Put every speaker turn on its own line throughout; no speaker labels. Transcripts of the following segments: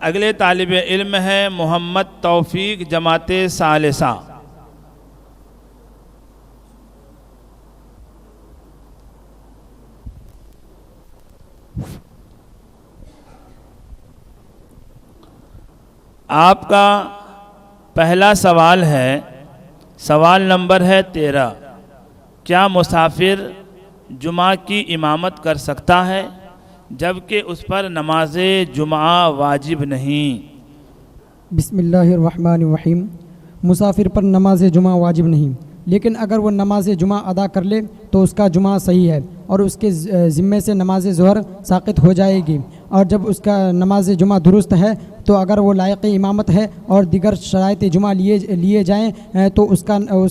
اگلے طالب علم ہیں محمد توفیق جماعت ثالثہ۔ آپ کا پہلا سوال ہے، سوال نمبر ہے 13، کیا مسافر جمعہ کی امامت کر سکتا ہے جبکہ اس پر نماز جمعہ واجب نہیں؟
بسم اللہ الرحمن الرحیم۔ مسافر پر نماز جمعہ واجب نہیں، لیکن اگر وہ نماز جمعہ ادا کر لے تو اس کا جمعہ صحیح ہے اور اس کے ذمے سے نماز ظہر ساقط ہو جائے گی، اور جب اس کا نماز جمعہ درست ہے تو اگر وہ لائق امامت ہے اور دیگر شرائط جمعہ لیے جائیں تو اس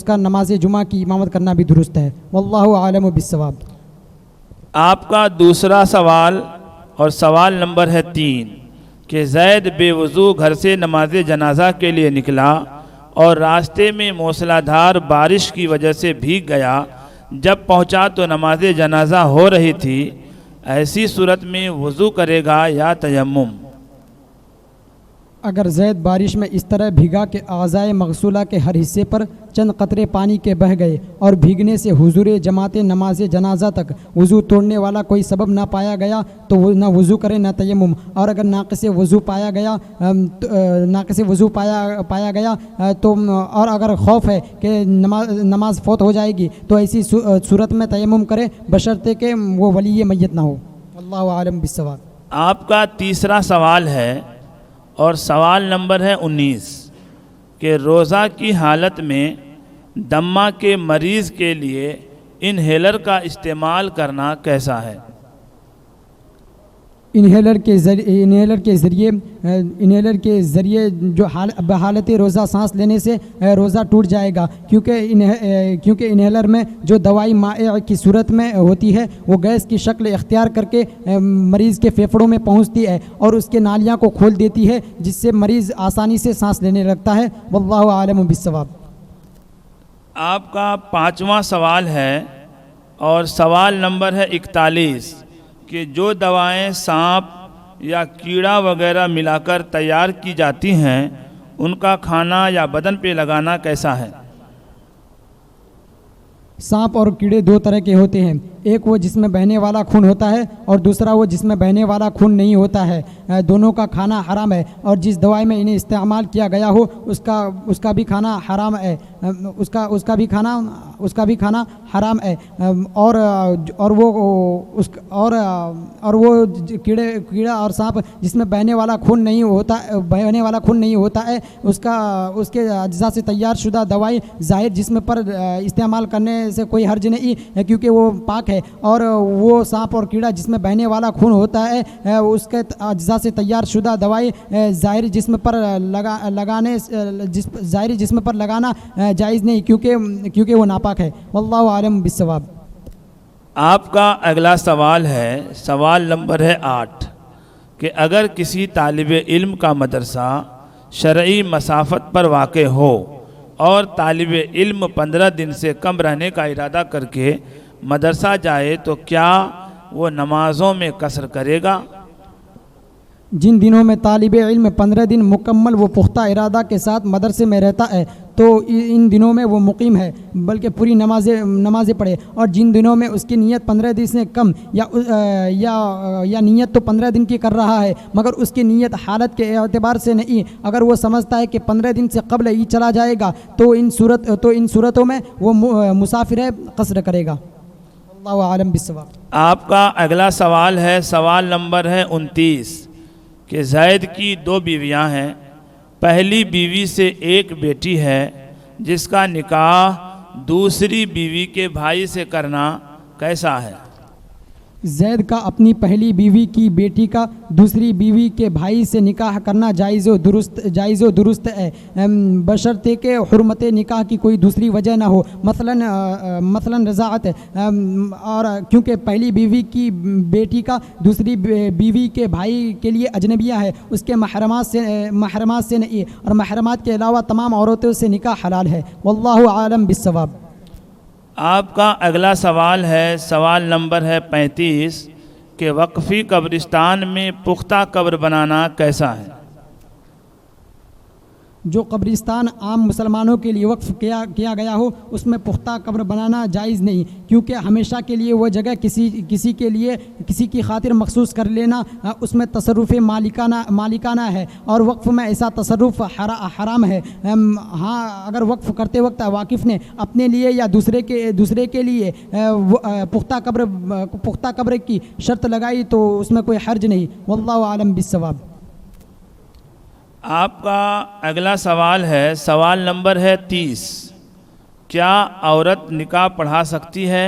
کا نماز جمعہ کی امامت کرنا بھی درست ہے۔ واللہ عالم بالصواب۔
آپ کا دوسرا سوال اور سوال نمبر ہے 3 کہ زید بے وضو گھر سے نماز جنازہ کے لیے نکلا اور راستے میں موسلادھار بارش کی وجہ سے بھیگ گیا، جب پہنچا تو نماز جنازہ ہو رہی تھی، ایسی صورت میں وضو کرے گا یا تیمم؟
اگر زید بارش میں اس طرح بھیگا کہ اعضائے مغسولہ کے ہر حصے پر چند قطرے پانی کے بہہ گئے اور بھیگنے سے حضور جماعت نماز جنازہ تک وضو توڑنے والا کوئی سبب نہ پایا گیا تو وہ نہ وضو کرے نہ تیمم، اور اگر ناقص وضو پایا گیا تو اور اگر خوف ہے کہ نماز فوت ہو جائے گی تو ایسی صورت میں تیمم کرے، بشرطے کہ وہ ولی میت نہ ہو۔ اللہ عالم بالصواب۔
آپ کا تیسرا سوال ہے اور سوال نمبر ہے 19 کہ روزہ کی حالت میں دمہ کے مریض کے لیے انہیلر کا استعمال کرنا کیسا ہے؟
انہیلر کے ذریعے جو بحالت روزہ سانس لینے سے روزہ ٹوٹ جائے گا، کیونکہ انہیلر میں جو دوائی مائع کی صورت میں ہوتی ہے وہ گیس کی شکل اختیار کر کے مریض کے پھیپھڑوں میں پہنچتی ہے اور اس کے نالیاں کو کھول دیتی ہے، جس سے مریض آسانی سے سانس لینے لگتا ہے۔ واللہ عالم بالصواب۔
آپ کا پانچواں سوال ہے اور سوال نمبر ہے 41 کہ جو دوائیں سانپ یا کیڑا وغیرہ ملا کر تیار کی جاتی ہیں ان کا کھانا یا بدن پہ لگانا کیسا ہے؟
سانپ اور کیڑے دو طرح کے ہوتے ہیں، ایک وہ جس میں بہنے والا خون ہوتا ہے اور دوسرا وہ جس میں بہنے والا خون نہیں ہوتا ہے، دونوں کا کھانا حرام ہے، اور جس دوائی میں انہیں استعمال کیا گیا ہو اس کا بھی کھانا حرام ہے، اس کا بھی کھانا حرام ہے، اور وہ کیڑا اور سانپ جس میں بہنے والا خون نہیں ہوتا ہے اس کے اجزاء سے تیار شدہ دوائی ظاہر جسم پر استعمال کرنے سے کوئی حرج نہیں ہے، کیونکہ وہ پاک ہے، اور وہ سانپ اور کیڑا جس میں بہنے والا خون ہوتا ہے اس کے اجزاء سے تیار شدہ دوائی ظاہری جسم پر لگانا جائز نہیں، کیونکہ وہ ناپاک ہے۔ واللہ عالم بالصواب۔
آپ کا اگلا سوال ہے، سوال نمبر ہے 8 کہ اگر کسی طالب علم کا مدرسہ شرعی مسافت پر واقع ہو اور طالب علم 15 دن سے کم رہنے کا ارادہ کر کے مدرسہ جائے تو کیا وہ نمازوں میں قصر کرے گا؟
جن دنوں میں طالب علم 15 دن مکمل و پختہ ارادہ کے ساتھ مدرسے میں رہتا ہے تو ان دنوں میں وہ مقیم ہے، بلکہ پوری نمازیں پڑھے، اور جن دنوں میں اس کی نیت 15 دن سے کم یا نیت تو 15 دن کی کر رہا ہے مگر اس کی نیت حالت کے اعتبار سے نہیں، اگر وہ سمجھتا ہے کہ 15 دن سے قبل ہی چلا جائے گا تو ان صورتوں میں وہ مسافر ہے، قصر کرے گا۔ اللہ عالم بالصواب۔
آپ کا اگلا سوال ہے، سوال نمبر ہے 29 کہ زید کی 2 بیویاں ہیں، پہلی بیوی سے ایک بیٹی ہے جس کا نکاح دوسری بیوی کے بھائی سے کرنا کیسا ہے؟
زید کا اپنی پہلی بیوی کی بیٹی کا دوسری بیوی کے بھائی سے نکاح کرنا جائز و درست ہے، بشرطے کہ حرمت نکاح کی کوئی دوسری وجہ نہ ہو، مثلا رضاعت، اور کیونکہ پہلی بیوی کی بیٹی کا دوسری بیوی کے بھائی کے لیے اجنبیہ ہے، اس کے محرمات سے نہیں، اور محرمات کے علاوہ تمام عورتوں سے نکاح حلال ہے۔ واللہ عالم بالصواب۔
آپ کا اگلا سوال ہے، سوال نمبر ہے 35 کہ وقفی قبرستان میں پختہ قبر بنانا کیسا ہے؟
جو قبرستان عام مسلمانوں کے لیے وقف کیا گیا ہو اس میں پختہ قبر بنانا جائز نہیں، کیونکہ ہمیشہ کے لیے وہ جگہ کسی کے لیے کسی کی خاطر مخصوص کر لینا اس میں تصرف مالکانہ ہے، اور وقف میں ایسا تصرف حرام ہے۔ ہاں اگر وقف کرتے وقت واقف نے اپنے لیے یا دوسرے کے لیے پختہ قبر کی شرط لگائی تو اس میں کوئی حرج نہیں، واللہ عالم بالصواب۔
آپ کا اگلا سوال ہے، سوال نمبر ہے 30، کیا عورت نکاح پڑھا سکتی ہے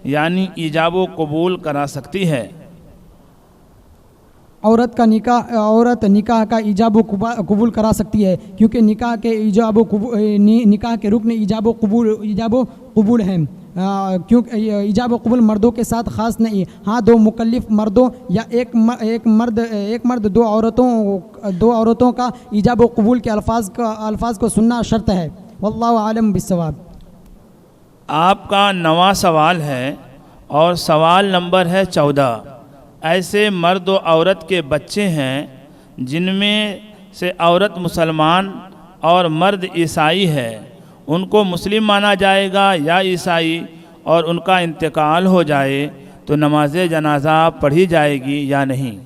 یعنی ایجاب و قبول کرا سکتی ہے؟
عورت نکاح کا ایجاب و قبول کرا سکتی ہے، کیونکہ نکاح کے رکن ایجاب و قبول ہیں، کیونکہ ایجاب و قبول مردوں کے ساتھ خاص نہیں۔ ہاں دو مکلف مردوں یا ایک مرد دو عورتوں کا ایجاب و قبول کے الفاظ کو سننا شرط ہے، واللہ عالم بالصواب۔
آپ کا نواں سوال ہے اور سوال نمبر ہے 14، ایسے مرد و عورت کے بچے ہیں جن میں سے عورت مسلمان اور مرد عیسائی ہے، ان کو مسلم مانا جائے گا یا عیسائی، اور ان کا انتقال ہو جائے تو نماز جنازہ پڑھی جائے گی یا نہیں؟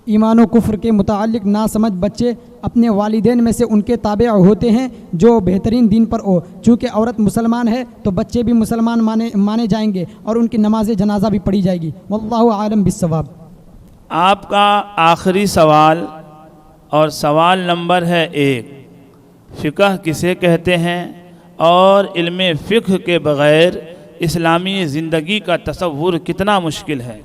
ایمان و کفر کے متعلق ناسمجھ بچے اپنے والدین میں سے ان کے تابع ہوتے ہیں جو بہترین دین پر ہو، چونکہ عورت مسلمان ہے تو بچے بھی مسلمان مانے جائیں گے اور ان کی نماز جنازہ بھی پڑھی جائے گی، واللہ عالم بالصواب۔
آپ کا آخری سوال اور سوال نمبر ہے 1، فقہ کسے کہتے ہیں اور علم فقہ کے بغیر اسلامی زندگی کا تصور کتنا مشکل ہے؟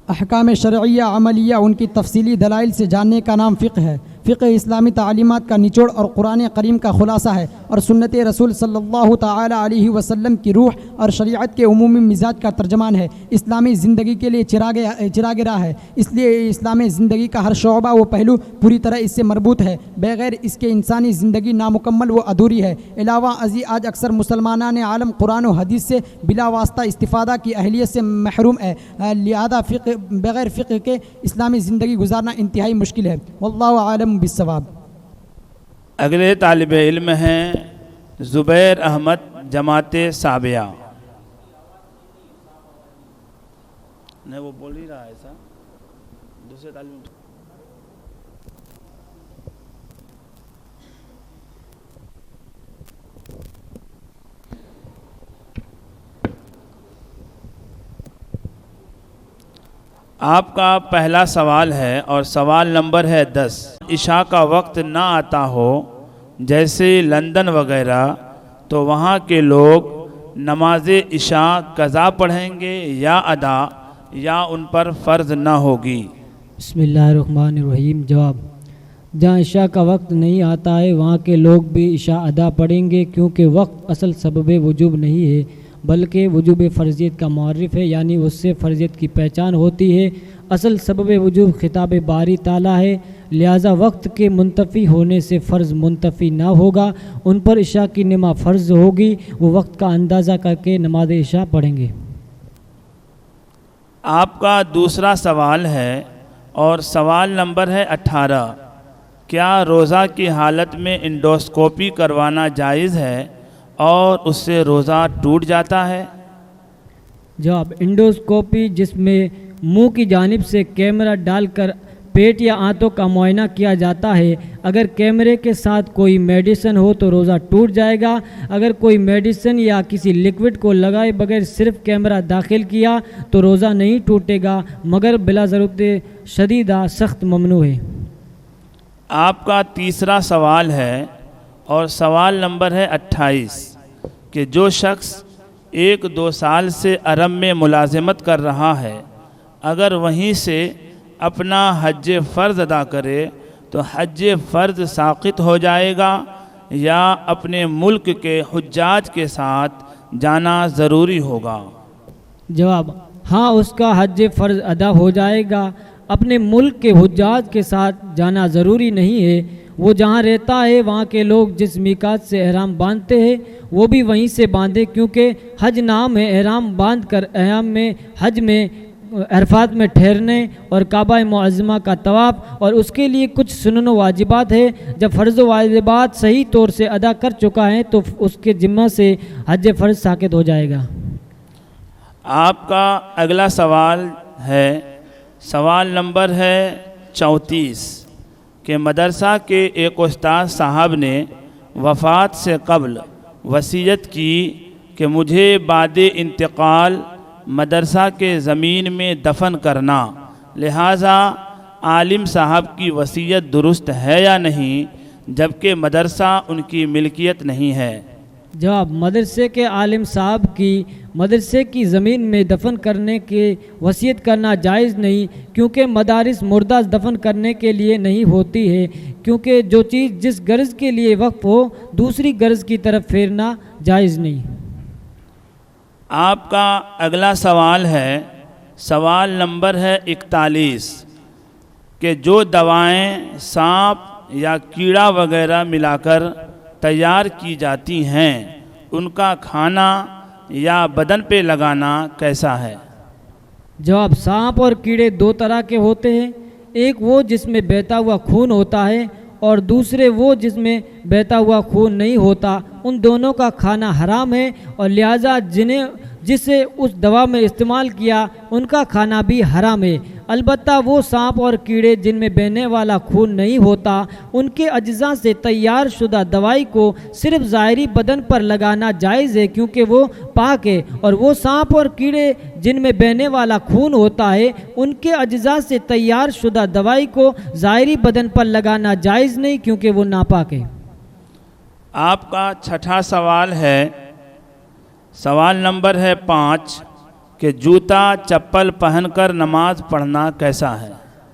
احکام شرعیہ عملیہ ان کی تفصیلی دلائل سے جاننے کا نام فقہ ہے۔ فقہ اسلامی تعلیمات کا نچوڑ اور قرآن کریم کا خلاصہ ہے، اور سنت رسول صلی اللہ تعالی علیہ وسلم کی روح اور شریعت کے عمومی مزاج کا ترجمان ہے۔ اسلامی زندگی کے لیے چراغ راہ ہے، اس لیے اسلامی زندگی کا ہر شعبہ و پہلو پوری طرح اس سے مربوط ہے، بغیر اس کے انسانی زندگی نامکمل و ادھوری ہے۔ علاوہ ازیں آج اکثر مسلمانان عالم قرآن و حدیث سے بلا واسطہ استفادہ کی اہلیت سے محروم ہے، لہذا بغیر فقہ کے اسلامی زندگی گزارنا انتہائی مشکل ہے، واللہ عالم بالصواب۔
اگلے طالب علم ہیں زبیر احمد، جماعت سابعہ۔ نہیں وہ بول ہی رہا ہے ایسا، دوسرے طالب آپ کا پہلا سوال ہے اور سوال نمبر ہے 10، عشاء کا وقت نہ آتا ہو جیسے لندن وغیرہ تو وہاں کے لوگ نماز عشاء قضا پڑھیں گے یا ادا، یا ان پر فرض نہ ہوگی؟
بسم اللہ الرحمن الرحیم۔ جواب، جہاں عشاء کا وقت نہیں آتا ہے وہاں کے لوگ بھی عشاء ادا پڑھیں گے، کیونکہ وقت اصل سبب وجوب نہیں ہے بلکہ وجوب فرضیت کا معرف ہے، یعنی اس سے فرضیت کی پہچان ہوتی ہے۔ اصل سبب وجوب خطاب باری تعالیٰ ہے، لہذا وقت کے منتفی ہونے سے فرض منتفی نہ ہوگا، ان پر عشاء کی نماز فرض ہوگی، وہ وقت کا اندازہ کر کے نماز عشاء پڑھیں گے۔
آپ کا دوسرا سوال ہے اور سوال نمبر ہے 18، کیا روزہ کی حالت میں انڈوسکوپی کروانا جائز ہے اور اس سے روزہ ٹوٹ جاتا ہے؟
جواب، انڈوسکوپی جس میں منہ کی جانب سے کیمرہ ڈال کر پیٹ یا آنتوں کا معائنہ کیا جاتا ہے، اگر کیمرے کے ساتھ کوئی میڈیسن ہو تو روزہ ٹوٹ جائے گا، اگر کوئی میڈیسن یا کسی لیکوڈ کو لگائے بغیر صرف کیمرہ داخل کیا تو روزہ نہیں ٹوٹے گا، مگر بلا ضرورت شدیدہ سخت ممنوع ہے۔
آپ کا تیسرا سوال ہے اور سوال نمبر ہے 28، کہ جو شخص 1-2 سال سے عرب میں ملازمت کر رہا ہے، اگر وہیں سے اپنا حج فرض ادا کرے تو حج فرض ساقط ہو جائے گا یا اپنے ملک کے حجاج کے ساتھ جانا ضروری ہوگا؟
جواب، ہاں اس کا حج فرض ادا ہو جائے گا، اپنے ملک کے حجاج کے ساتھ جانا ضروری نہیں ہے، وہ جہاں رہتا ہے وہاں کے لوگ جس میقات سے احرام باندھتے ہیں وہ بھی وہیں سے باندھے، کیونکہ حج نام ہے، احرام باندھ کر احرام میں حج میں عرفات میں ٹھہرنے اور کعبہ معظمہ کا طواف اور اس کے لیے کچھ سنن و واجبات ہے. جب فرض و واجبات صحیح طور سے ادا کر چکا ہے تو اس کے ذمہ سے حج فرض ساقط ہو جائے گا.
آپ کا اگلا سوال ہے، سوال نمبر ہے 34 کہ مدرسہ کے ایک استاد صاحب نے وفات سے قبل وصیت کی کہ مجھے بعد انتقال مدرسہ کے زمین میں دفن کرنا، لہٰذا عالم صاحب کی وصیت درست ہے یا نہیں جبکہ مدرسہ ان کی ملکیت نہیں ہے؟
جواب: مدرسے کے عالم صاحب کی مدرسے کی زمین میں دفن کرنے کی وصیت کرنا جائز نہیں، کیونکہ مدارس مردہ دفن کرنے کے لیے نہیں ہوتی ہے، کیونکہ جو چیز جس غرض کے لیے وقف ہو دوسری غرض کی طرف پھیرنا جائز نہیں.
آپ کا اگلا سوال ہے، سوال نمبر ہے 41 کہ جو دوائیں سانپ یا کیڑا وغیرہ ملا کر تیار کی جاتی ہیں ان کا کھانا یا بدن پہ لگانا کیسا ہے؟
جواب: سانپ اور کیڑے دو طرح کے ہوتے ہیں، ایک وہ جس میں بہتا ہوا خون ہوتا ہے اور دوسرے وہ جس میں بہتا ہوا خون نہیں ہوتا. ان دونوں کا کھانا حرام ہے اور لہٰذا جسے اس دوا میں استعمال کیا ان کا کھانا بھی حرام ہے. البتہ وہ سانپ اور کیڑے جن میں بہنے والا خون نہیں ہوتا ان کے اجزاء سے تیار شدہ دوائی کو صرف ظاہری بدن پر لگانا جائز ہے کیونکہ وہ پاک ہے، اور وہ سانپ اور کیڑے جن میں بہنے والا خون ہوتا ہے ان کے اجزاء سے تیار شدہ دوائی کو ظاہری بدن پر لگانا جائز نہیں کیونکہ وہ ناپاک ہے.
آپ کا چھٹا سوال ہے، سوال نمبر ہے 5 کہ جوتا چپل پہن کر نماز پڑھنا کیسا ہے؟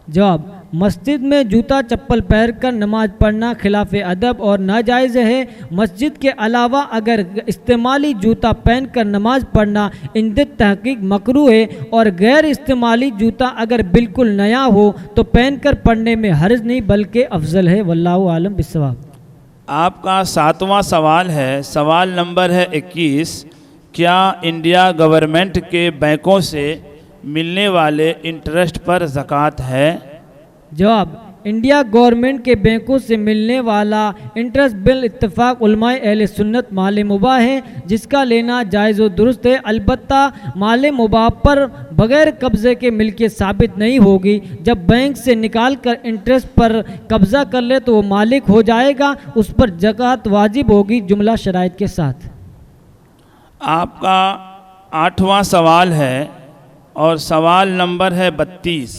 جواب: مسجد میں جوتا چپل پہن کر نماز پڑھنا خلاف ادب اور ناجائز ہے. مسجد کے علاوہ اگر استعمالی جوتا پہن کر نماز پڑھنا عند تحقیق مکروہ ہے، اور غیر استعمالی جوتا اگر بالکل نیا ہو تو پہن کر پڑھنے میں حرج نہیں بلکہ افضل ہے. واللہ عالم بالصواب.
آپ کا 7واں سوال ہے، سوال نمبر ہے 21 کیا انڈیا گورنمنٹ کے بینکوں سے ملنے والے انٹرسٹ پر زکوٰۃ ہے؟
جواب: انڈیا گورنمنٹ کے بینکوں سے ملنے والا انٹرسٹ بال اتفاق علماء اہل سنت مال مباح ہے، جس کا لینا جائز و درست ہے. البتہ مال مباح پر بغیر قبضے کے ملکیت ثابت نہیں ہوگی. جب بینک سے نکال کر انٹرسٹ پر قبضہ کر لے تو وہ مالک ہو جائے گا، اس پر زکوٰۃ واجب ہوگی جملہ شرائط کے ساتھ.
آپ کا 8واں سوال ہے اور سوال نمبر ہے 32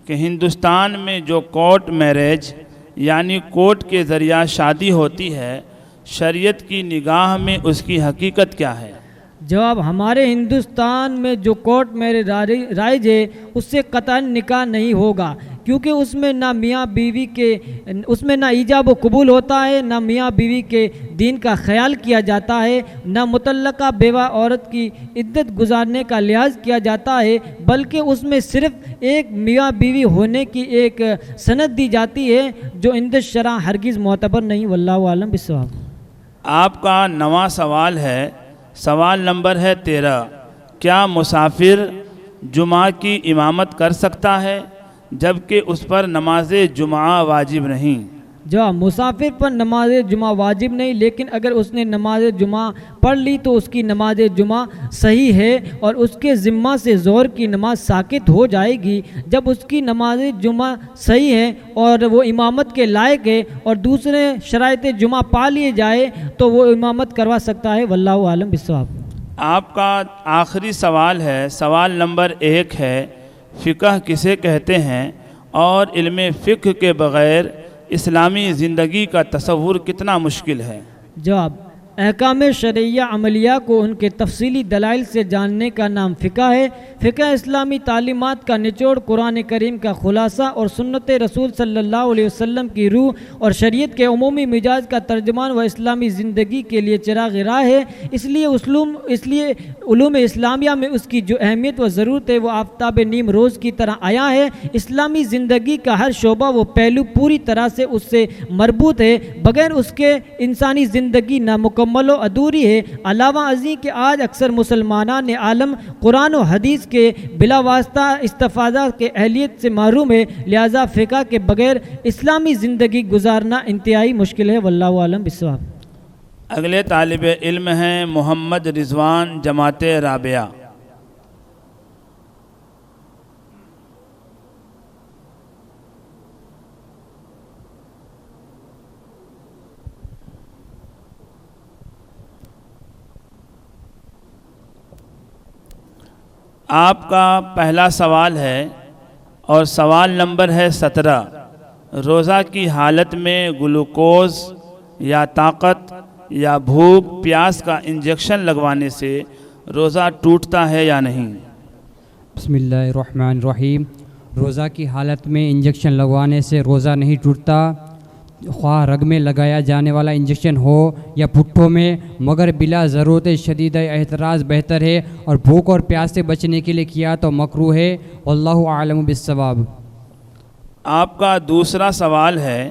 کہ ہندوستان میں جو کورٹ میرج یعنی کورٹ کے ذریعہ شادی ہوتی ہے شریعت کی نگاہ میں اس کی حقیقت کیا ہے؟
جواب: ہمارے ہندوستان میں جو کورٹ میرج رائج ہے اس سے قطعاً نکاح نہیں ہوگا، کیونکہ اس میں نہ میاں بیوی کے نہ ایجاب و قبول ہوتا ہے، نہ میاں بیوی کے دین کا خیال کیا جاتا ہے، نہ متعلقہ بیوہ عورت کی عدت گزارنے کا لحاظ کیا جاتا ہے، بلکہ اس میں صرف ایک میاں بیوی ہونے کی ایک سند دی جاتی ہے جو عند شرع ہرگز معتبر نہیں. واللہ عالم بالصواب.
آپ کا 9واں سوال ہے، سوال نمبر ہے 13 کیا مسافر جمعہ کی امامت کر سکتا ہے جبکہ اس پر نماز جمعہ واجب نہیں؟
جواب: مسافر پر نماز جمعہ واجب نہیں، لیکن اگر اس نے نماز جمعہ پڑھ لی تو اس کی نماز جمعہ صحیح ہے اور اس کے ذمہ سے ظہر کی نماز ساقط ہو جائے گی. جب اس کی نماز جمعہ صحیح ہے اور وہ امامت کے لائق ہے اور دوسرے شرائط جمعہ پا لیے جائے تو وہ امامت کروا سکتا ہے. واللہ عالم بالصواب.
آپ کا آخری سوال ہے، سوال نمبر 1 ہے فقہ کسے کہتے ہیں اور علم فقہ کے بغیر اسلامی زندگی کا تصور کتنا مشکل ہے؟
جواب: احکام شرعیہ عملیہ کو ان کے تفصیلی دلائل سے جاننے کا نام فقہ ہے. فقہ اسلامی تعلیمات کا نچوڑ قرآن کریم کا خلاصہ اور سنت رسول صلی اللہ علیہ وسلم کی روح اور شریعت کے عمومی مزاج کا ترجمان و اسلامی زندگی کے لیے چراغ راہ ہے. اس لیے علوم اسلامیہ میں اس کی جو اہمیت و ضرورت ہے وہ آفتاب نیم روز کی طرح آیا ہے. اسلامی زندگی کا ہر شعبہ و پہلو پوری طرح سے اس سے مربوط ہے، بغیر اس کے انسانی زندگی نامکمل مکمل و ادھوری ہے۔ علاوہ ازیں کہ آج اکثر مسلمانان عالم قرآن و حدیث کے بلا واسطہ استفادہ کے اہلیت سے محروم ہے، لہذا فقہ کے بغیر اسلامی زندگی گزارنا انتہائی مشکل ہے۔ واللہ عالم بالصواب۔
اگلے طالب علم ہیں محمد رضوان، جماعت رابعہ۔ آپ کا پہلا سوال ہے اور سوال نمبر ہے 17۔ روزہ کی حالت میں گلوکوز یا طاقت یا بھوک پیاس کا انجیکشن لگوانے سے روزہ ٹوٹتا ہے یا نہیں؟
بسم اللہ الرحمن الرحیم۔ روزہ کی حالت میں انجیکشن لگوانے سے روزہ نہیں ٹوٹتا، خواہ رگ میں لگایا جانے والا انجیکشن ہو یا پٹھوں میں، مگر بلا ضرورت شدید احتراز بہتر ہے، اور بھوک اور پیاس سے بچنے کے لیے کیا تو مکروہ ہے۔ واللہ اعلم بالصواب۔
آپ کا دوسرا سوال ہے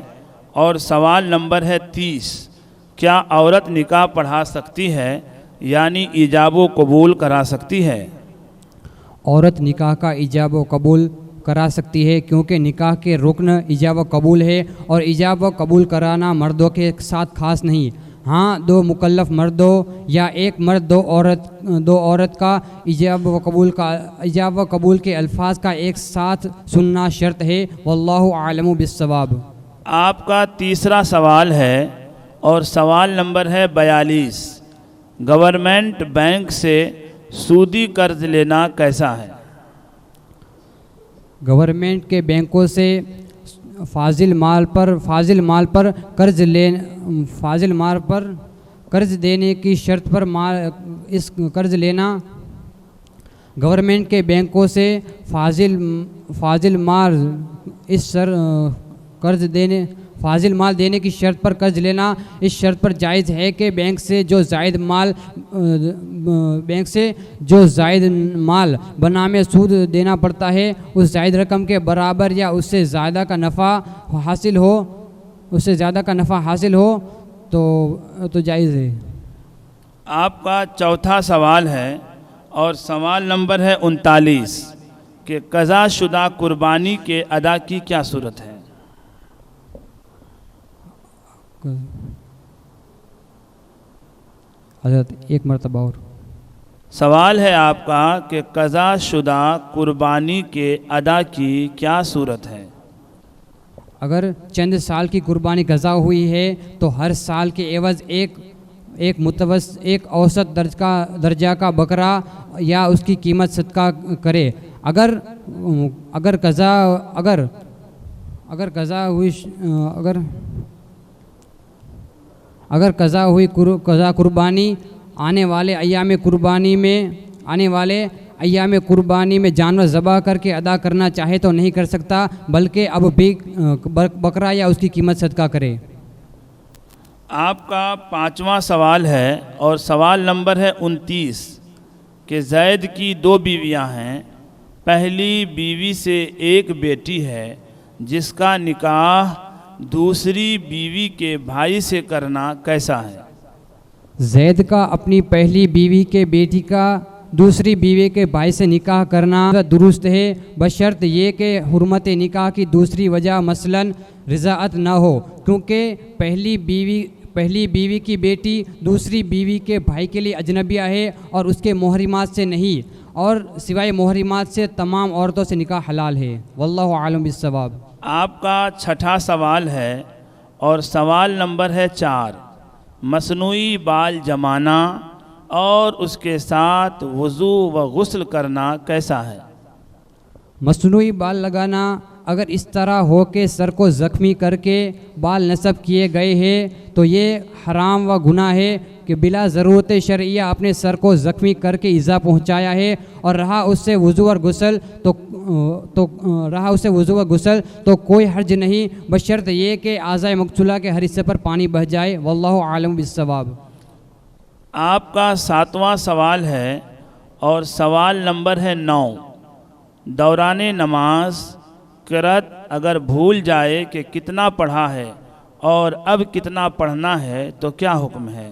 اور سوال نمبر ہے 30۔ کیا عورت نکاح پڑھا سکتی ہے یعنی ایجاب و قبول کرا سکتی ہے؟
عورت نکاح کا ایجاب و قبول کرا سکتی ہے، کیونکہ نکاح کے رکن ایجاب و قبول ہے، اور ایجاب و قبول کرانا مردوں کے ساتھ خاص نہیں۔ ہاں، دو مکلف مردوں یا ایک مرد دو عورت کا ایجاب و قبول کے الفاظ کا ایک ساتھ سننا شرط ہے۔ واللہ اعلم بالصواب۔
آپ کا تیسرا سوال ہے اور سوال نمبر ہے 42۔ گورنمنٹ بینک سے سودی قرض لینا کیسا ہے؟
گورنمنٹ کے بینکوں سے فاضل مال پر قرض دینے کی شرط پر اس قرض لینا، گورنمنٹ کے بینکوں سے فاضل مال دینے کی شرط پر قرض لینا اس شرط پر جائز ہے کہ بینک سے جو زائد مال بنامے سود دینا پڑتا ہے اس زائد رقم کے برابر یا اس سے زیادہ کا نفع حاصل ہو تو جائز ہے۔
آپ کا چوتھا سوال ہے اور سوال نمبر ہے 39 کہ قضا شدہ قربانی کے ادا کی کیا صورت ہے؟
حضرت ایک مرتبہ اور
سوال ہے آپ کا کہ قضا شدہ قربانی کے ادا کی کیا صورت ہے؟
اگر چند سال کی قربانی قضا ہوئی ہے تو ہر سال کے عوض ایک اوسط درجہ کا بکرا یا اس کی قیمت صدقہ کرے۔ اگر قضا قربانی آنے والے ایام قربانی میں جانور ذبح کر کے ادا کرنا چاہے تو نہیں کر سکتا، بلکہ اب بھی بکرا یا اس کی قیمت صدقہ کرے۔
آپ کا پانچواں سوال ہے اور سوال نمبر ہے 29 کہ زید کی 2 بیویاں ہیں، پہلی بیوی سے ایک بیٹی ہے جس کا نکاح دوسری بیوی کے بھائی سے کرنا کیسا ہے؟
زید کا اپنی پہلی بیوی کے بیٹی کا دوسری بیوی کے بھائی سے نکاح کرنا درست ہے، بشرط یہ کہ حرمت نکاح کی دوسری وجہ مثلاً رضاعت نہ ہو، کیونکہ پہلی بیوی کی بیٹی دوسری بیوی کے بھائی کے لیے اجنبیہ ہے اور اس کے محرمات سے نہیں، اور سوائے محرمات سے تمام عورتوں سے نکاح حلال ہے۔ واللہ عالم بالصواب۔
آپ کا چھٹا سوال ہے اور سوال نمبر ہے 4۔ مصنوعی بال جمانا اور اس کے ساتھ وضو و غسل کرنا کیسا ہے؟
مصنوعی بال لگانا اگر اس طرح ہو کہ سر کو زخمی کر کے بال نصب کیے گئے ہیں تو یہ حرام و گناہ ہے کہ بلا ضرورت شرعیہ اپنے سر کو زخمی کر کے ایذا پہنچایا ہے، اور رہا اس سے وضو اور غسل تو کوئی حرج نہیں، بشرط یہ کہ اعضائے مقتولہ کے ہر حصے پر پانی بہہ جائے۔ واللہ عالم بالصواب۔
آپ کا 7واں سوال ہے اور سوال نمبر ہے 9۔ دوران نماز قرأت اگر بھول جائے کہ کتنا پڑھا ہے اور اب کتنا پڑھنا ہے تو کیا حکم ہے؟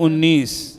19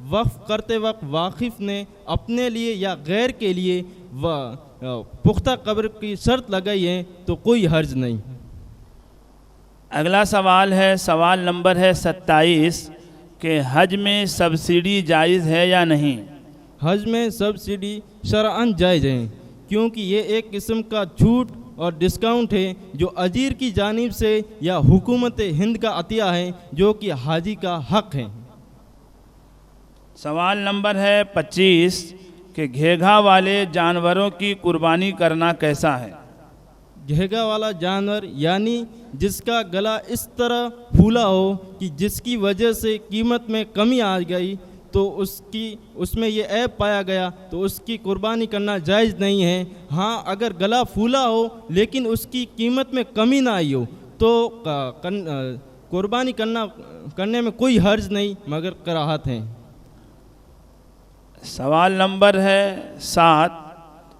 وقف کرتے وقت واقف نے اپنے لیے یا غیر کے لیے پختہ قبر کی شرط لگائی ہے تو کوئی حرج نہیں۔
اگلا سوال ہے، سوال نمبر ہے 27 کہ حج میں سبسڈی جائز ہے یا نہیں؟
حج میں سبسڈی شرعاً جائز ہے، کیونکہ یہ ایک قسم کا چھوٹ اور ڈسکاؤنٹ ہے جو اجیر کی جانب سے یا حکومت ہند کا عطیہ ہے جو کہ حاجی کا حق ہے۔
سوال نمبر ہے 25 کہ گھیگا والے جانوروں کی قربانی کرنا کیسا ہے؟
گھیگا والا جانور یعنی جس کا گلا اس طرح پھولا ہو کہ جس کی وجہ سے قیمت میں کمی آ گئی تو اس میں یہ عیب پایا گیا تو اس کی قربانی کرنا جائز نہیں ہے۔ ہاں اگر گلا پھولا ہو لیکن اس کی قیمت میں کمی نہ آئی ہو تو قربانی کرنے میں کوئی حرج نہیں مگر کراہت ہے۔
سوال نمبر ہے 7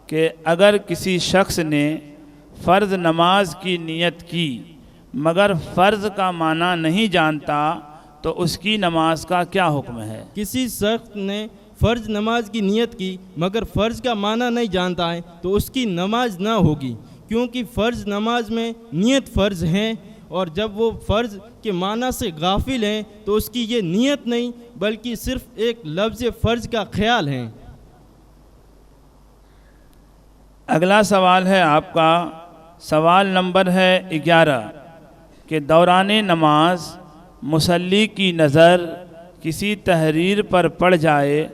کہ اگر کسی شخص نے فرض نماز کی نیت کی مگر فرض کا معنی نہیں جانتا تو اس کی نماز کا کیا حکم ہے؟
کسی شخص نے فرض نماز کی نیت کی مگر فرض کا معنی نہیں جانتا ہے تو اس کی نماز نہ ہوگی، کیونکہ فرض نماز میں نیت فرض ہے، اور جب وہ فرض کے معنی سے غافل ہیں تو اس کی یہ نیت نہیں بلکہ صرف ایک لفظ فرض کا خیال ہے۔
اگلا سوال ہے آپ کا، سوال نمبر ہے 11 کہ دوران نماز مصلی کی نظر کسی تحریر پر پڑ جائے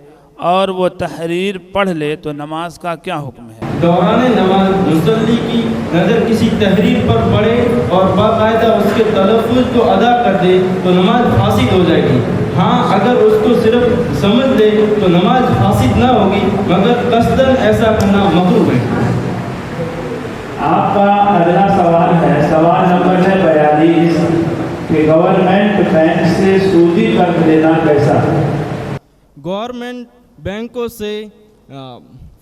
اور وہ تحریر پڑھ لے تو نماز کا کیا حکم ہے؟
دوران نماز مصلی کی نظر کسی تحریر پر پڑے اور باقاعدہ اس کے تلفظ کو ادا کر دے تو نماز فاسد ہو جائے گی۔ ہاں اگر اس کو صرف سمجھ لے تو نماز فاسد نہ ہوگی مگر قصداً ایسا کرنا مکروہ ہے۔
آپ کا اگلا سوال ہے، سوال نمبر ہے 42 کہ گورنمنٹ بینک سے سودی قرض لینا کیسا ہے؟
گورنمنٹ بینکوں سے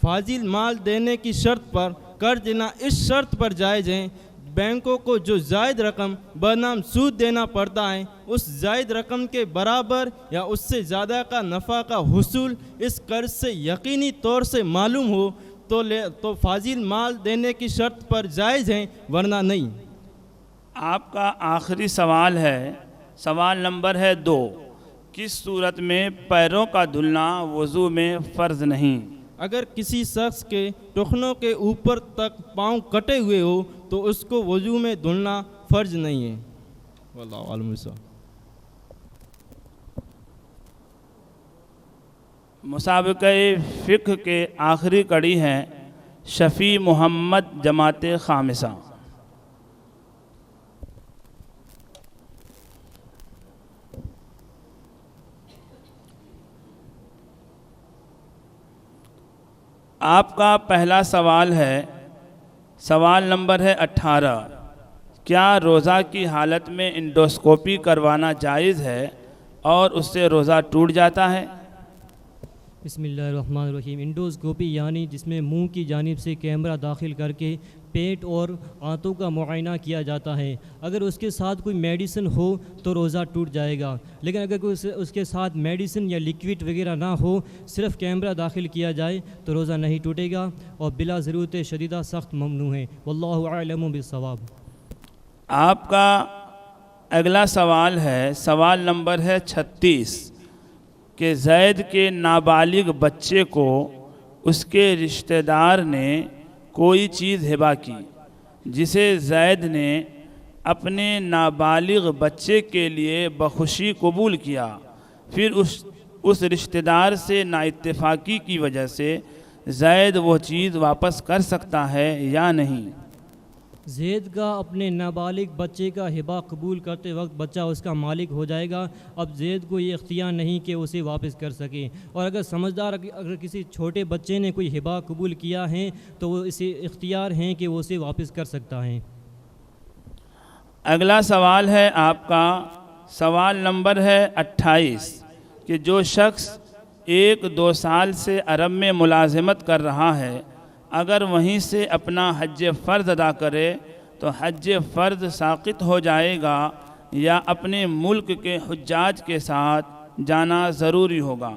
فاضل مال دینے کی شرط پر قرض دینا اس شرط پر جائز ہے، بینکوں کو جو زائد رقم بنام سود دینا پڑتا ہے اس زائد رقم کے برابر یا اس سے زیادہ کا نفع کا حصول اس قرض سے یقینی طور سے معلوم ہو تو فاضل مال دینے کی شرط پر جائز ہیں ورنہ نہیں۔
آپ کا آخری سوال ہے، سوال نمبر ہے 2 کس صورت میں پیروں کا دھلنا وضو میں فرض نہیں؟
اگر کسی شخص کے ٹخنوں کے اوپر تک پاؤں کٹے ہوئے ہو تو اس کو وضو میں دھلنا فرض نہیں ہے۔ واللہ عالم۔
مسابقہ فقہ کے آخری کڑی ہے شفیع محمد جماعت خامسہ۔ آپ کا پہلا سوال ہے، سوال نمبر ہے 18 کیا روزہ کی حالت میں انڈوسکوپی کروانا جائز ہے اور اس سے روزہ ٹوٹ جاتا ہے؟
بسم اللہ الرحمن الرحیم۔ انڈوسکوپی یعنی جس میں منہ کی جانب سے کیمرہ داخل کر کے پیٹ اور آنتوں کا معائنہ کیا جاتا ہے۔ اگر اس کے ساتھ کوئی میڈیسن ہو تو روزہ ٹوٹ جائے گا، لیکن اگر کوئی اس کے ساتھ میڈیسن یا لیکوڈ وغیرہ نہ ہو، صرف کیمرہ داخل کیا جائے تو روزہ نہیں ٹوٹے گا اور بلا ضرورت شدیدہ سخت ممنوع ہے۔ واللہ اعلم بالصواب۔
آپ کا اگلا سوال ہے، سوال نمبر ہے 36 کہ زید کے نابالغ بچے کو اس کے رشتہ دار نے کوئی چیز ہبہ کی جسے زید نے اپنے نابالغ بچے کے لیے بخوشی قبول کیا، پھر اس رشتہ دار سے نااتفاقی کی وجہ سے زید وہ چیز واپس کر سکتا ہے یا نہیں؟
زید کا اپنے نابالغ بچے کا ہبہ قبول کرتے وقت بچہ اس کا مالک ہو جائے گا۔ اب زید کو یہ اختیار نہیں کہ اسے واپس کر سکے، اور اگر سمجھدار اگر کسی چھوٹے بچے نے کوئی ہبہ قبول کیا ہے تو وہ اسے اختیار ہیں کہ وہ اسے واپس کر سکتا ہے۔
اگلا سوال ہے آپ کا، سوال نمبر ہے 28 کہ جو شخص 1-2 سال سے عرب میں ملازمت کر رہا ہے اگر وہیں سے اپنا حج فرض ادا کرے تو حج فرض ساقط ہو جائے گا یا اپنے ملک کے حجاج کے ساتھ جانا ضروری ہوگا؟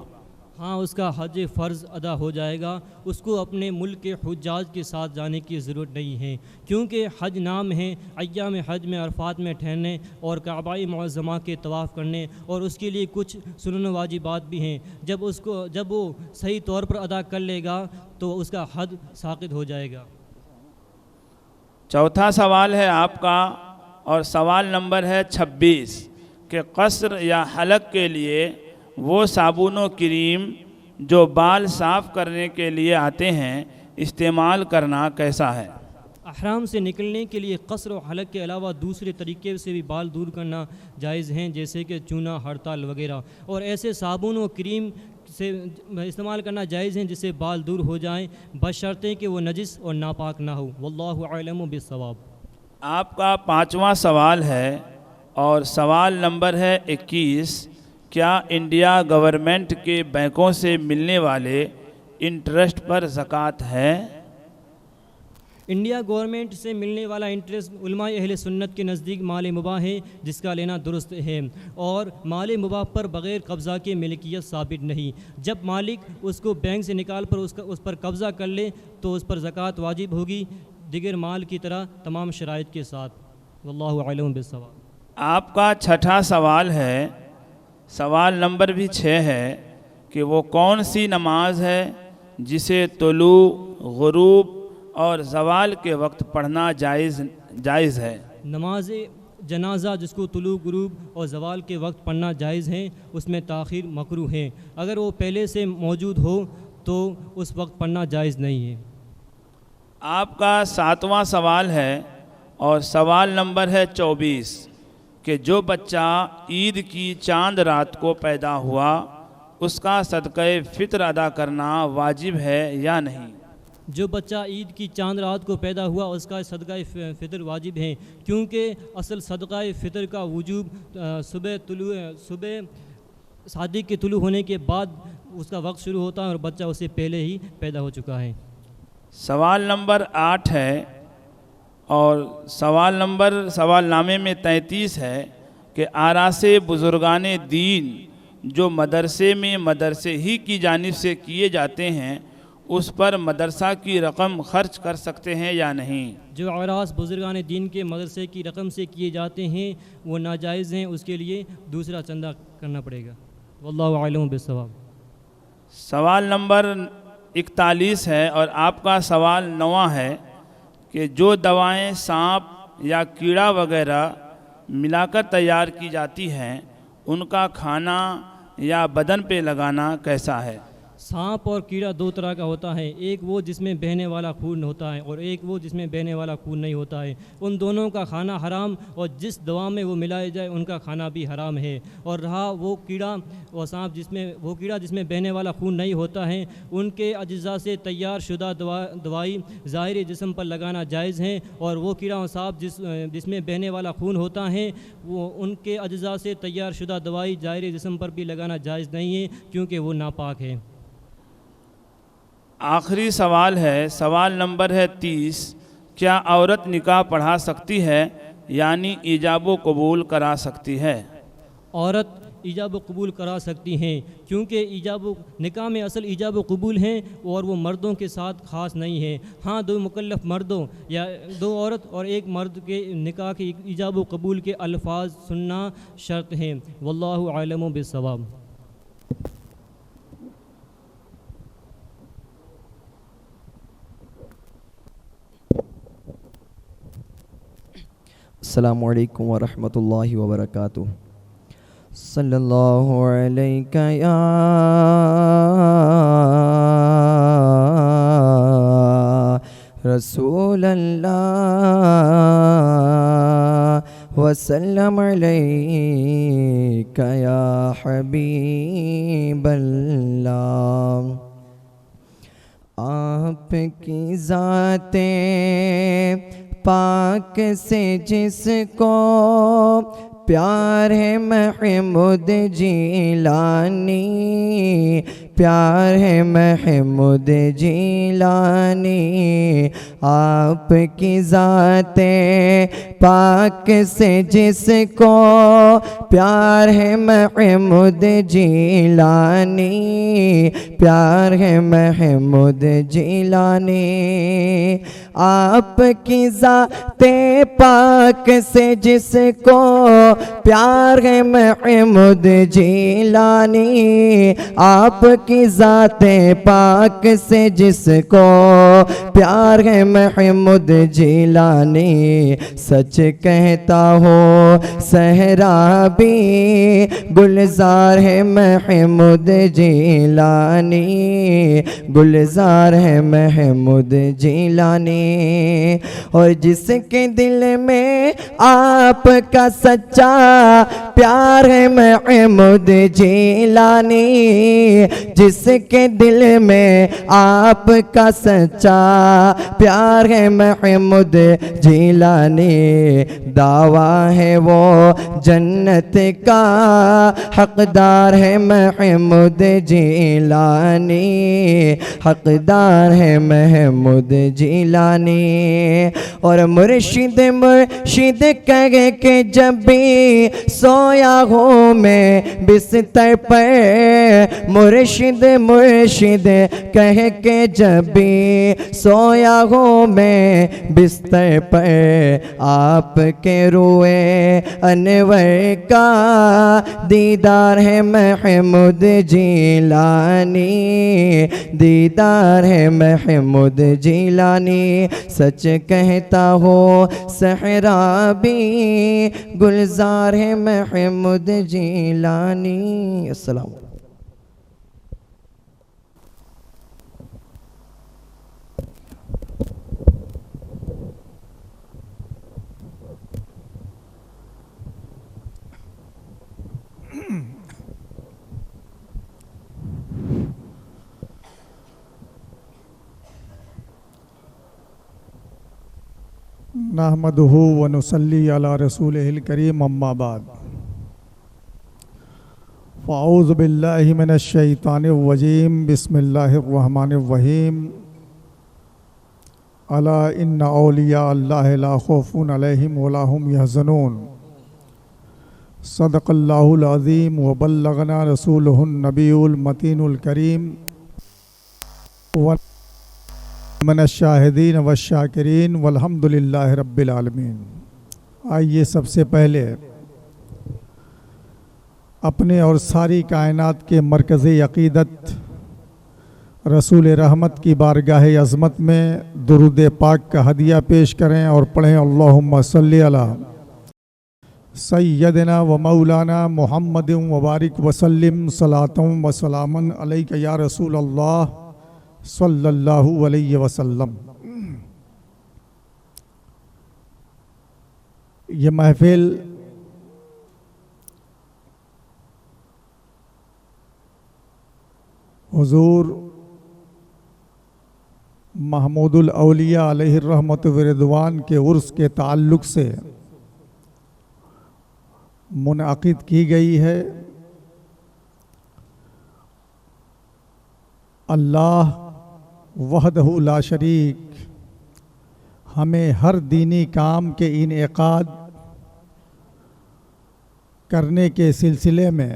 ہاں اس کا حج فرض ادا ہو جائے گا، اس کو اپنے ملک کے حجاج کے ساتھ جانے کی ضرورت نہیں ہے، کیونکہ حج نام ہے ایام حج میں عرفات میں ٹھہرنے اور کعبہ معظمہ کے طواف کرنے، اور اس کے لیے کچھ سنن واجبات بھی ہیں، جب وہ صحیح طور پر ادا کر لے گا تو اس کا حج ساقط ہو جائے گا۔
چوتھا سوال ہے آپ کا، اور سوال نمبر ہے 26 کہ قصر یا حلق کے لیے وہ صابن و کریم جو بال صاف کرنے کے لیے آتے ہیں استعمال کرنا کیسا ہے؟
احرام سے نکلنے کے لیے قصر و حلق کے علاوہ دوسرے طریقے سے بھی بال دور کرنا جائز ہیں، جیسے کہ چونا، ہڑتال وغیرہ، اور ایسے صابن و کریم سے استعمال کرنا جائز ہیں جس سے بال دور ہو جائیں، بشرطے کہ وہ نجس اور ناپاک نہ ہو۔ واللہ اعلم بالصواب۔
آپ کا 5واں سوال ہے، اور سوال نمبر ہے 21 کیا انڈیا گورنمنٹ کے بینکوں سے ملنے والے انٹرسٹ پر زکوٰۃ ہے؟
انڈیا گورنمنٹ سے ملنے والا انٹرسٹ علماء اہل سنت کے نزدیک مال مباح ہے جس کا لینا درست ہے، اور مال مباح پر بغیر قبضہ کے ملکیت ثابت نہیں۔ جب مالک اس کو بینک سے نکال پر اس پر قبضہ کر لے تو اس پر زکوٰۃ واجب ہوگی، دیگر مال کی طرح تمام شرائط کے ساتھ۔ واللہ اعلم بالصواب۔
آپ کا 6واں سوال ہے، سوال نمبر بھی 6 ہے کہ وہ کون سی نماز ہے جسے طلوع، غروب اور زوال کے وقت پڑھنا جائز ہے؟
نماز جنازہ جس کو طلوع، غروب اور زوال کے وقت پڑھنا جائز ہے، اس میں تاخیر مکروہ ہے، اگر وہ پہلے سے موجود ہو تو اس وقت پڑھنا جائز نہیں ہے۔
آپ کا 7واں سوال ہے، اور سوال نمبر ہے 24 کہ جو بچہ عید کی چاند رات کو پیدا ہوا اس کا صدقہ فطر ادا کرنا واجب ہے یا نہیں؟
جو بچہ عید کی چاند رات کو پیدا ہوا اس کا صدقہ فطر واجب ہے، کیونکہ اصل صدقہ فطر کا وجوب صبح صادق کے طلوع ہونے کے بعد اس کا وقت شروع ہوتا ہے، اور بچہ اس سے پہلے ہی پیدا ہو چکا ہے۔
سوال نمبر 8 ہے، اور سوال نامے میں 33 ہے کہ آراس بزرگان دین جو مدرسے ہی کی جانب سے کیے جاتے ہیں اس پر مدرسہ کی رقم خرچ کر سکتے ہیں یا نہیں؟
جو اعراس بزرگان دین کے مدرسے کی رقم سے کیے جاتے ہیں وہ ناجائز ہیں، اس کے لیے دوسرا چندہ کرنا پڑے گا۔ واللہ اعلم بالصواب۔
سوال نمبر 41 ہے، اور آپ کا سوال 9 ہے کہ جو دوائیں سانپ یا کیڑا وغیرہ ملا کر تیار کی جاتی ہیں ان کا کھانا یا بدن پہ لگانا کیسا ہے؟
سانپ اور کیڑا دو طرح کا ہوتا ہے، ایک وہ جس میں بہنے والا خون ہوتا ہے اور ایک وہ جس میں بہنے والا خون نہیں ہوتا ہے، ان دونوں کا کھانا حرام، اور جس دوا میں وہ ملائے جائے ان کا کھانا بھی حرام ہے۔ اور رہا وہ کیڑا اور سانپ جس میں بہنے والا خون نہیں ہوتا ہے، ان کے اجزاء سے تیار شدہ دوائی ظاہر جسم پر لگانا جائز ہیں، اور وہ کیڑا اور سانپ جس میں بہنے والا خون ہوتا ہے وہ ان کے اجزاء سے تیار شدہ دوائی ظاہر جسم پر بھی لگانا جائز نہیں ہے، کیونکہ وہ ناپاک ہے۔
آخری سوال ہے، سوال نمبر ہے 30 کیا عورت نکاح پڑھا سکتی ہے یعنی ایجاب و قبول کرا سکتی ہے؟
عورت ایجاب و قبول کرا سکتی ہیں، کیونکہ نکاح میں اصل ایجاب و قبول ہیں اور وہ مردوں کے ساتھ خاص نہیں ہے۔ ہاں 2 مکلف مردوں یا 2 عورت اور 1 مرد کے نکاح کے ایجاب و قبول کے الفاظ سننا شرط ہیں۔ واللہ اعلم بالصواب۔
السلام علیکم ورحمۃ اللہ وبرکاتہ۔ صلی اللہ علیہ یا رسول اللہ وسلم علیہ یا حبیب اللہ۔ آپ کی ذات پاک سے جس کو پیار ہے محمود جیلانی، پیار ہے محمود جیلانی، آپ کی ذات پاک سے جس کو پیار ہے محمود جیلانی، پیار ہے محمود جیلانی، آپ کی ذات پاک سے جس کو پیار ہے محمود جیلانی، آپ کی ذات پاک سے جس کو پیار ہے محمود جیلانی، سچ کہتا ہوں صحرا بھی گلزار ہے محمود جیلانی، گلزار ہے محمود جیلانی، اور جس کے دل میں آپ کا سچا پیار ہے محمود جیلانی، جس کے دل میں آپ کا سچا پیار ہے محمود جیلانی، دعویٰ ہے وہ جنت کا حقدار ہے محمود جیلانی، حقدار ہے محمود جیلانی، اور مرشد مرشد کہے کہ جب بھی سویا ہوں میں بستر پر، مرشد مرشد کہے کہ جب بھی سویا ہوں میں بستر پر، آپ کے روئے انور کا دیدار ہے محمود جیلانی، دیدار ہے محمود جیلانی، سچ کہتا ہوں صحرا بھی گلزار ہے محمود جیلانی۔ السلام علیکم۔
نحمدہ ونصلی علی رسولہ الکریم، اما بعد، فاعوذ باللہ من الشیطان الرجیم، بسم اللہ الرحمن الرحیم، الا ان اولیاء اللہ لا خوف علیہم ولا هم یحزنون، صدق اللہ العظیم وبلغنا رسولہ النبی المتین الکریم، من الشاہدین والشاکرین والحمد للہ رب العالمین۔ آئیے سب سے پہلے اپنے اور ساری کائنات کے مرکزی عقیدت رسول رحمت کی بارگاہ عظمت میں درود پاک کا ہدیہ پیش کریں اور پڑھیں اللہم صلی علی سیدنا و مولانا محمد وبارک وسلم صلاۃ و سلاما علیک یا رسول اللہ صلی اللہ علیہ وسلم۔ یہ محفل حضور محمود الاولیاء علیہ الرحمت والرضوان کے عرس کے تعلق سے منعقد کی گئی ہے۔ اللہ وحدہ لا شریک ہمیں ہر دینی کام کے انعقاد کرنے کے سلسلے میں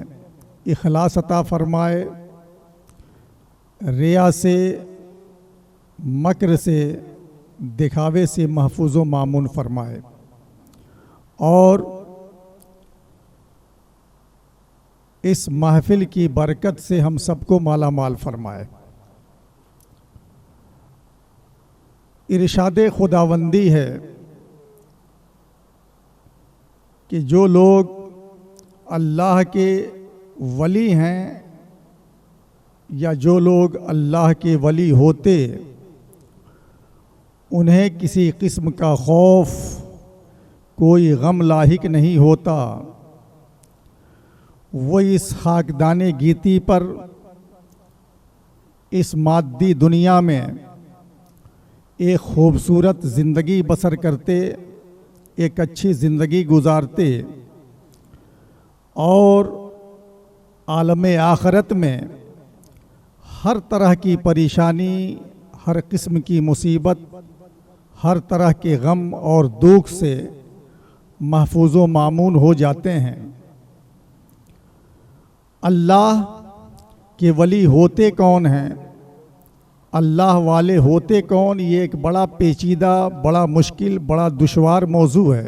اخلاص عطا فرمائے، ریا سے، مکر سے، دکھاوے سے محفوظ و مامون فرمائے، اور اس محفل کی برکت سے ہم سب کو مالا مال فرمائے۔ ارشاد خداوندی ہے کہ جو لوگ اللہ کے ولی ہیں یا جو لوگ اللہ کے ولی ہوتے، انہیں کسی قسم کا خوف، کوئی غم لاحق نہیں ہوتا، وہ اس خاکدان گیتی پر، اس مادی دنیا میں ایک خوبصورت زندگی بسر کرتے، ایک اچھی زندگی گزارتے، اور عالم آخرت میں ہر طرح کی پریشانی، ہر قسم کی مصیبت، ہر طرح کے غم اور دکھ سے محفوظ و معمون ہو جاتے ہیں۔ اللہ کے ولی ہوتے کون ہیں، اللہ والے ہوتے کون، یہ ایک بڑا پیچیدہ، بڑا مشکل، بڑا دشوار موضوع ہے۔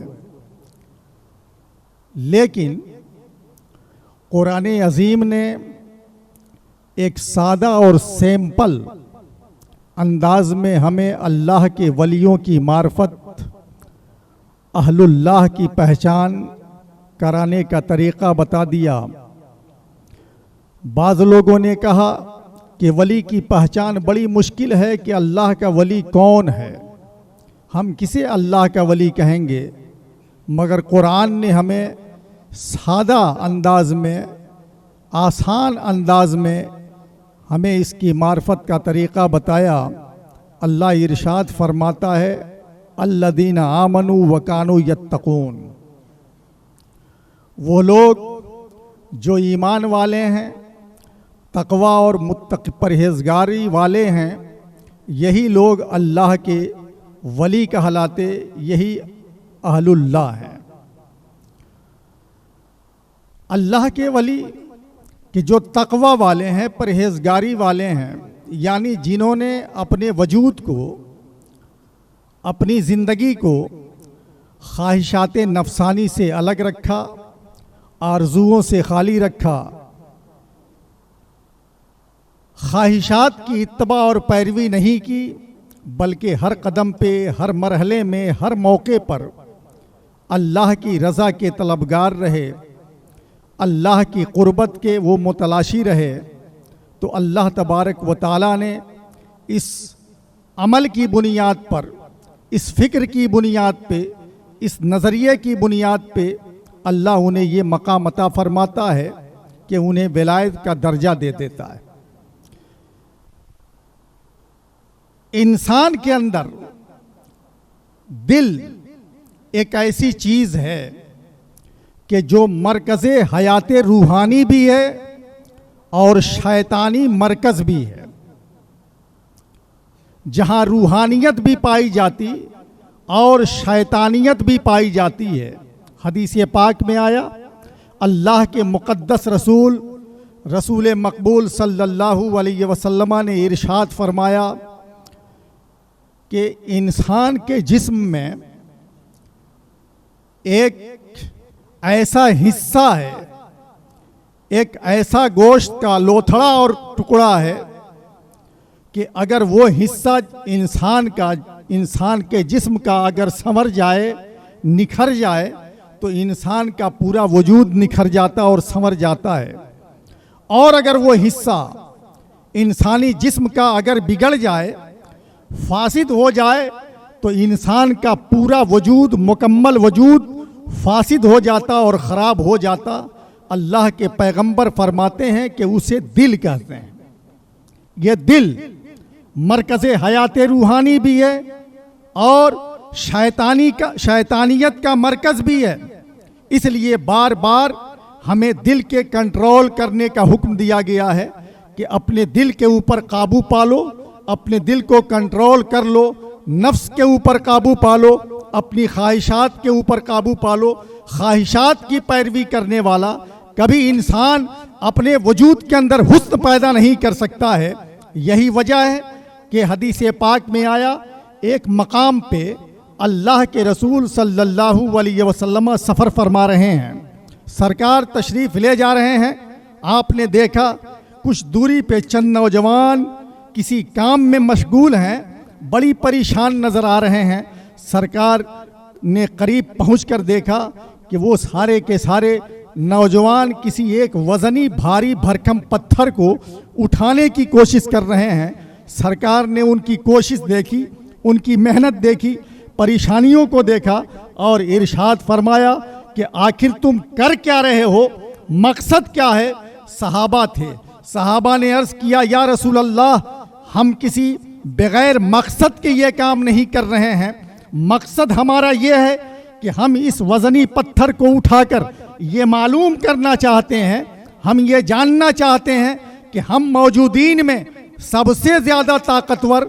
لیکن قرآن عظیم نے ایک سادہ اور سیمپل انداز میں ہمیں اللہ کے ولیوں کی معرفت، اہل اللہ کی پہچان کرانے کا طریقہ بتا دیا۔ بعض لوگوں نے کہا کہ ولی کی پہچان بڑی مشکل ہے کہ اللہ کا ولی کون ہے، ہم کسے اللہ کا ولی کہیں گے، مگر قرآن نے ہمیں سادہ انداز میں، آسان انداز میں ہمیں اس کی معرفت کا طریقہ بتایا۔ اللہ ارشاد فرماتا ہے الذین آمنوا وکانوا یتقون، وہ لوگ جو ایمان والے ہیں، تقوی اور پرہیزگاری والے ہیں، یہی لوگ اللہ کے ولی کہلاتے، یہی اہل اللہ ہیں۔ اللہ کے ولی کہ جو تقوی والے ہیں، پرہیزگاری والے ہیں، یعنی جنہوں نے اپنے وجود کو، اپنی زندگی کو خواہشات نفسانی سے الگ رکھا، آرزوؤں سے خالی رکھا، خواہشات کی اتباع اور پیروی نہیں کی، بلکہ ہر قدم پہ، ہر مرحلے میں، ہر موقع پر اللہ کی رضا کے طلبگار رہے، اللہ کی قربت کے وہ متلاشی رہے، تو اللہ تبارک و تعالیٰ نے اس عمل کی بنیاد پر، اس فکر کی بنیاد پہ، اس نظریے کی بنیاد پہ اللہ انہیں یہ مقام عطا فرماتا ہے کہ انہیں ولایت کا درجہ دے دیتا ہے۔ انسان کے اندر دل ایک ایسی چیز ہے کہ جو مرکز حیات روحانی بھی ہے اور شیطانی مرکز بھی ہے، جہاں روحانیت بھی پائی جاتی اور شیطانیت بھی پائی جاتی ہے۔ حدیث پاک میں آیا، اللہ کے مقدس رسول مقبول صلی اللہ علیہ وسلم نے ارشاد فرمایا کہ انسان کے جسم میں ایک ایسا حصہ ہے، ایک ایسا گوشت کا لوتھڑا اور ٹکڑا ہے کہ اگر وہ حصہ انسان کے جسم کا اگر سنور جائے، نکھر جائے، تو انسان کا پورا وجود نکھر جاتا اور سنور جاتا ہے، اور اگر وہ حصہ انسانی جسم کا اگر بگڑ جائے، فاسد ہو جائے، تو انسان کا پورا وجود، مکمل وجود فاسد ہو جاتا اور خراب ہو جاتا۔ اللہ کے پیغمبر فرماتے ہیں کہ اسے دل کہتے ہیں۔ یہ دل مرکز حیات روحانی بھی ہے اور شیطانیت کا مرکز بھی ہے۔ اس لیے بار بار ہمیں دل کے کنٹرول کرنے کا حکم دیا گیا ہے کہ اپنے دل کے اوپر قابو پالو، اپنے دل کو کنٹرول کر لو، نفس کے اوپر قابو پالو، اپنی خواہشات کے اوپر قابو پالو۔ خواہشات کی پیروی کرنے والا کبھی انسان اپنے وجود کے اندر حسن پیدا نہیں کر سکتا ہے۔ یہی وجہ ہے کہ حدیث پاک میں آیا، ایک مقام پہ اللہ کے رسول صلی اللہ علیہ وسلم سفر فرما رہے ہیں، سرکار تشریف لے جا رہے ہیں۔ آپ نے دیکھا کچھ دوری پہ چند نوجوان کسی کام میں مشغول ہیں، بڑی پریشان نظر آ رہے ہیں۔ سرکار نے قریب پہنچ کر دیکھا کہ وہ سارے کے سارے نوجوان کسی ایک وزنی بھاری بھرکم پتھر کو اٹھانے کی کوشش کر رہے ہیں۔ سرکار نے ان کی کوشش دیکھی، ان کی محنت دیکھی، پریشانیوں کو دیکھا اور ارشاد فرمایا کہ آخر تم کر کیا رہے ہو، مقصد کیا ہے؟ صحابہ تھے، صحابہ نے عرض کیا یا رسول اللہ، ہم کسی بغیر مقصد کے یہ کام نہیں کر رہے ہیں، مقصد ہمارا یہ ہے کہ ہم اس وزنی پتھر کو اٹھا کر یہ معلوم کرنا چاہتے ہیں، ہم یہ جاننا چاہتے ہیں کہ ہم موجودین میں سب سے زیادہ طاقتور،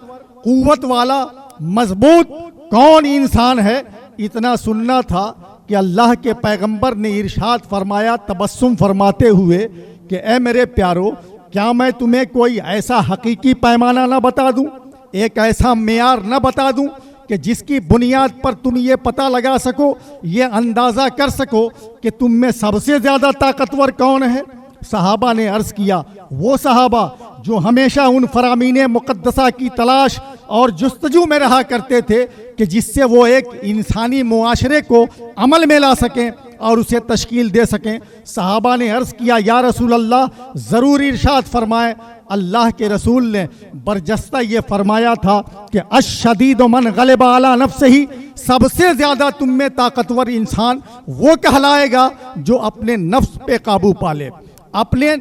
قوت والا، مضبوط کون انسان ہے۔ اتنا سننا تھا کہ کہ اللہ کے پیغمبر نے ارشاد فرمایا تبسم فرماتے ہوئے کہ اے میرے پیارو، کیا میں تمہیں کوئی ایسا حقیقی پیمانہ نہ بتا دوں، ایک ایسا معیار نہ بتا دوں کہ جس کی بنیاد پر تم یہ پتہ لگا سکو، یہ اندازہ کر سکو کہ تم میں سب سے زیادہ طاقتور کون ہے؟ صحابہ نے عرض کیا، وہ صحابہ جو ہمیشہ ان فرامین مقدسہ کی تلاش اور جستجو میں رہا کرتے تھے کہ جس سے وہ ایک انسانی معاشرے کو عمل میں لا سکیں اور اسے تشکیل دے سکیں۔ صحابہ نے عرض کیا، یا رسول اللہ ضرور ارشاد فرمائے۔ اللہ کے رسول نے برجستہ یہ فرمایا تھا کہ الشدید من غلب علی نفسہ، سب سے زیادہ تم میں طاقتور انسان وہ کہلائے گا جو اپنے نفس پہ قابو پالے، اپنے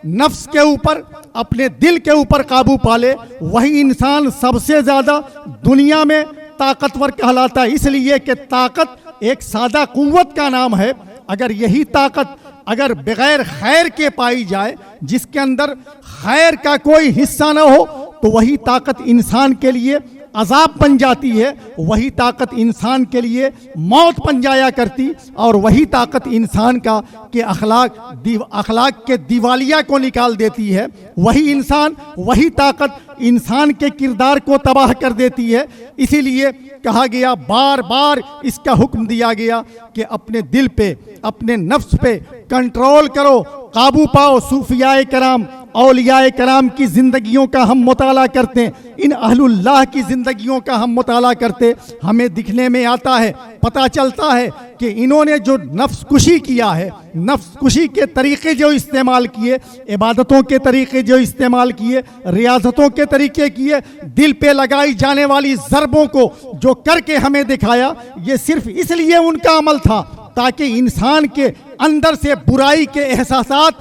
نفس کے اوپر، اپنے دل کے اوپر قابو پالے، وہی انسان سب سے زیادہ دنیا میں طاقتور کہلاتا ہے۔ اس لیے کہ طاقت ایک سادہ قوت کا نام ہے، اگر یہی طاقت اگر بغیر خیر کے پائی جائے، جس کے اندر خیر کا کوئی حصہ نہ ہو، تو وہی طاقت انسان کے لیے عذاب بن جاتی ہے، وہی طاقت انسان کے لیے موت بن جایا کرتی، اور وہی طاقت انسان کا کہ اخلاق کے دیوالیہ کو نکال دیتی ہے، وہی انسان، وہی طاقت انسان کے کردار کو تباہ کر دیتی ہے۔ اسی لیے کہا گیا، بار بار اس کا حکم دیا گیا کہ اپنے دل پہ، اپنے نفس پہ کنٹرول کرو، قابو پاؤ۔ صوفیاء کرام، اولیاء کرام کی زندگیوں کا ہم مطالعہ کرتے ہیں، ان اہل اللہ کی زندگیوں کا ہم مطالعہ کرتے، ہمیں دکھنے میں آتا ہے، پتہ چلتا ہے کہ انہوں نے جو نفس کشی کیا ہے، نفس کشی کے طریقے جو استعمال کیے، عبادتوں کے طریقے جو استعمال کیے، ریاضتوں کے طریقے کیے، دل پہ لگائی جانے والی ضربوں کو جو کر کے ہمیں دکھایا، یہ صرف اس لیے ان کا عمل تھا تاکہ انسان کے اندر سے برائی کے احساسات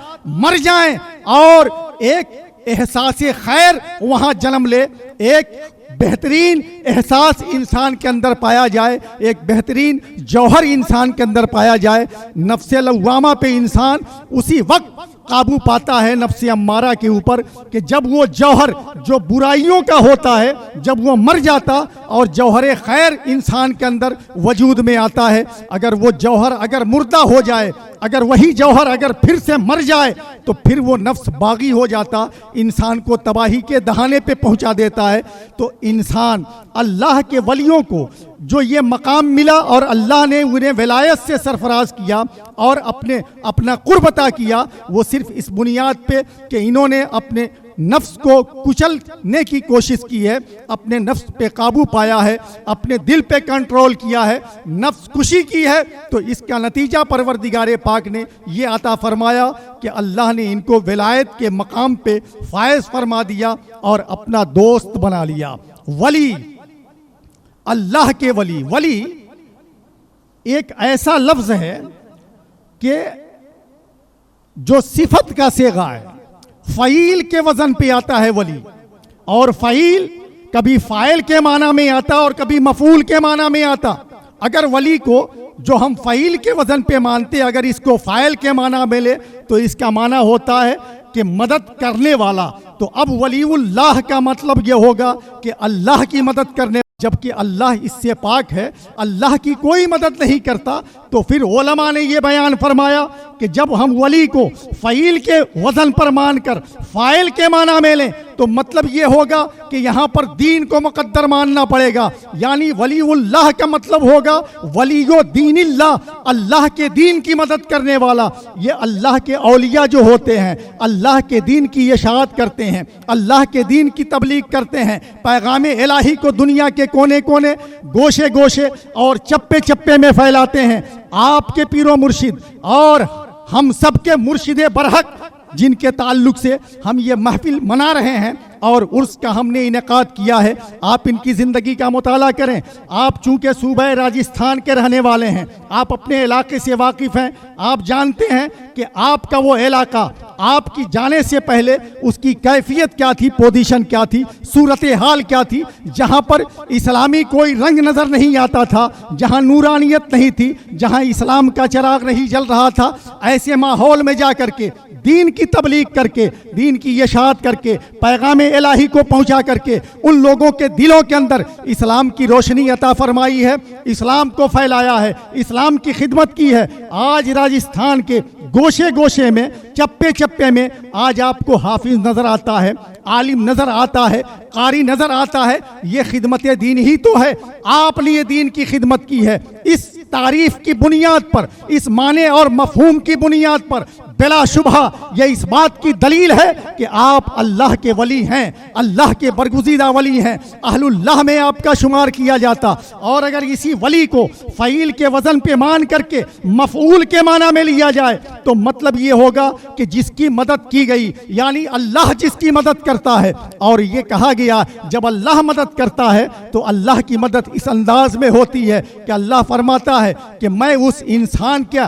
مر جائیں اور ایک احساس خیر وہاں جنم لے، ایک بہترین احساس انسان کے اندر پایا جائے، ایک بہترین جوہر انسان کے اندر پایا جائے۔ نفس لوامہ پہ انسان اسی وقت قابو پاتا ہے نفس امارہ کے اوپر کہ جب وہ جوہر جو برائیوں کا ہوتا ہے جب وہ مر جاتا اور جوہر خیر انسان کے اندر وجود میں آتا ہے۔ اگر وہ جوہر اگر مردہ ہو جائے، اگر وہی جوہر اگر پھر سے مر جائے تو پھر وہ نفس باغی ہو جاتا، انسان کو تباہی کے دہانے پہ پہنچا دیتا ہے۔ تو انسان اللہ کے ولیوں کو جو یہ مقام ملا اور اللہ نے انہیں ولایت سے سرفراز کیا اور اپنا قرب عطا کیا، وہ صرف اس بنیاد پہ کہ انہوں نے اپنے نفس کو کچلنے کی کوشش کی ہے، اپنے نفس پہ قابو پایا ہے، اپنے دل پہ کنٹرول کیا ہے، نفس کشی کی ہے، تو اس کا نتیجہ پروردگار پاک نے یہ عطا فرمایا کہ اللہ نے ان کو ولایت کے مقام پہ فائز فرما دیا اور اپنا دوست بنا لیا۔ ولی، اللہ کے ولی، ولی ایک ایسا لفظ ہے کہ جو صفت کا صیغہ ہے، فعیل کے وزن پہ آتا ہے ولی، اور فعیل کبھی فاعل کے معنی میں آتا اور کبھی مفعول کے معنی میں آتا۔ اگر ولی کو جو ہم فعیل کے وزن پہ مانتے، اگر اس کو فاعل کے معنی میں لے تو اس کا معنی ہوتا ہے کہ مدد کرنے والا۔ تو اب ولی اللہ کا مطلب یہ ہوگا کہ اللہ کی مدد کرنے، جبکہ اللہ اس سے پاک ہے، اللہ کی کوئی مدد نہیں کرتا۔ تو پھر علماء نے یہ بیان فرمایا کہ جب ہم ولی کو فعیل کے وزن پر مان کر فاعل کے معنی میں لیں تو مطلب یہ ہوگا کہ یہاں پر دین کو مقدر ماننا پڑے گا، یعنی ولی اللہ کا مطلب ہوگا ولی دین اللہ، اللہ کے دین کی مدد کرنے والا۔ یہ اللہ کے اولیاء جو ہوتے ہیں اللہ کے دین کی اشاعت کرتے ہیں، اللہ کے دین کی تبلیغ کرتے ہیں، پیغام الہی کو دنیا کے کونے کونے، گوشے گوشے اور چپے چپے میں پھیلاتے ہیں۔ آپ کے پیر و مرشد اور ہم سب کے مرشد برحق جن کے تعلق سے ہم یہ محفل منا رہے ہیں اور عرس کا ہم نے انعقاد کیا ہے، آپ ان کی زندگی کا مطالعہ کریں۔ آپ چونکہ صوبہ راجستھان کے رہنے والے ہیں، آپ اپنے علاقے سے واقف ہیں، آپ جانتے ہیں کہ آپ کا وہ علاقہ آپ کی جانے سے پہلے اس کی کیفیت کیا تھی، پوزیشن کیا تھی، صورتحال کیا تھی، جہاں پر اسلامی کوئی رنگ نظر نہیں آتا تھا، جہاں نورانیت نہیں تھی، جہاں اسلام کا چراغ نہیں جل رہا تھا۔ ایسے ماحول میں جا کر کے
دین کی تبلیغ کر کے، دین کی اشاعت کر کے، پیغام الہی کو پہنچا کر کے ان لوگوں کے دلوں کے اندر اسلام کی روشنی عطا فرمائی ہے، اسلام کو پھیلایا ہے، اسلام کی خدمت کی ہے۔ آج راجستھان کے گوشے گوشے میں، چپے چپے میں آج آپ کو حافظ نظر آتا ہے، عالم نظر آتا ہے، قاری نظر آتا ہے۔ یہ خدمت دین ہی تو ہے، آپ نے یہ دین کی خدمت کی ہے۔ اس تعریف کی بنیاد پر، اس معنی اور مفہوم کی بنیاد پر بلا شبہ یہ اس بات کی دلیل ہے کہ آپ اللہ کے ولی ہیں، اللہ کے برگزیدہ ولی ہیں، اہل اللہ میں آپ کا شمار کیا جاتا۔ اور اگر اسی ولی کو فعیل کے وزن پہ مان کر کے مفعول کے معنی میں لیا جائے تو مطلب یہ ہوگا کہ جس کی مدد کی گئی، یعنی اللہ جس کی مدد کرتا ہے۔ اور یہ کہا گیا جب اللہ مدد کرتا ہے تو اللہ کی مدد اس انداز میں ہوتی ہے کہ اللہ فرماتا ہے کہ میں اس انسان کی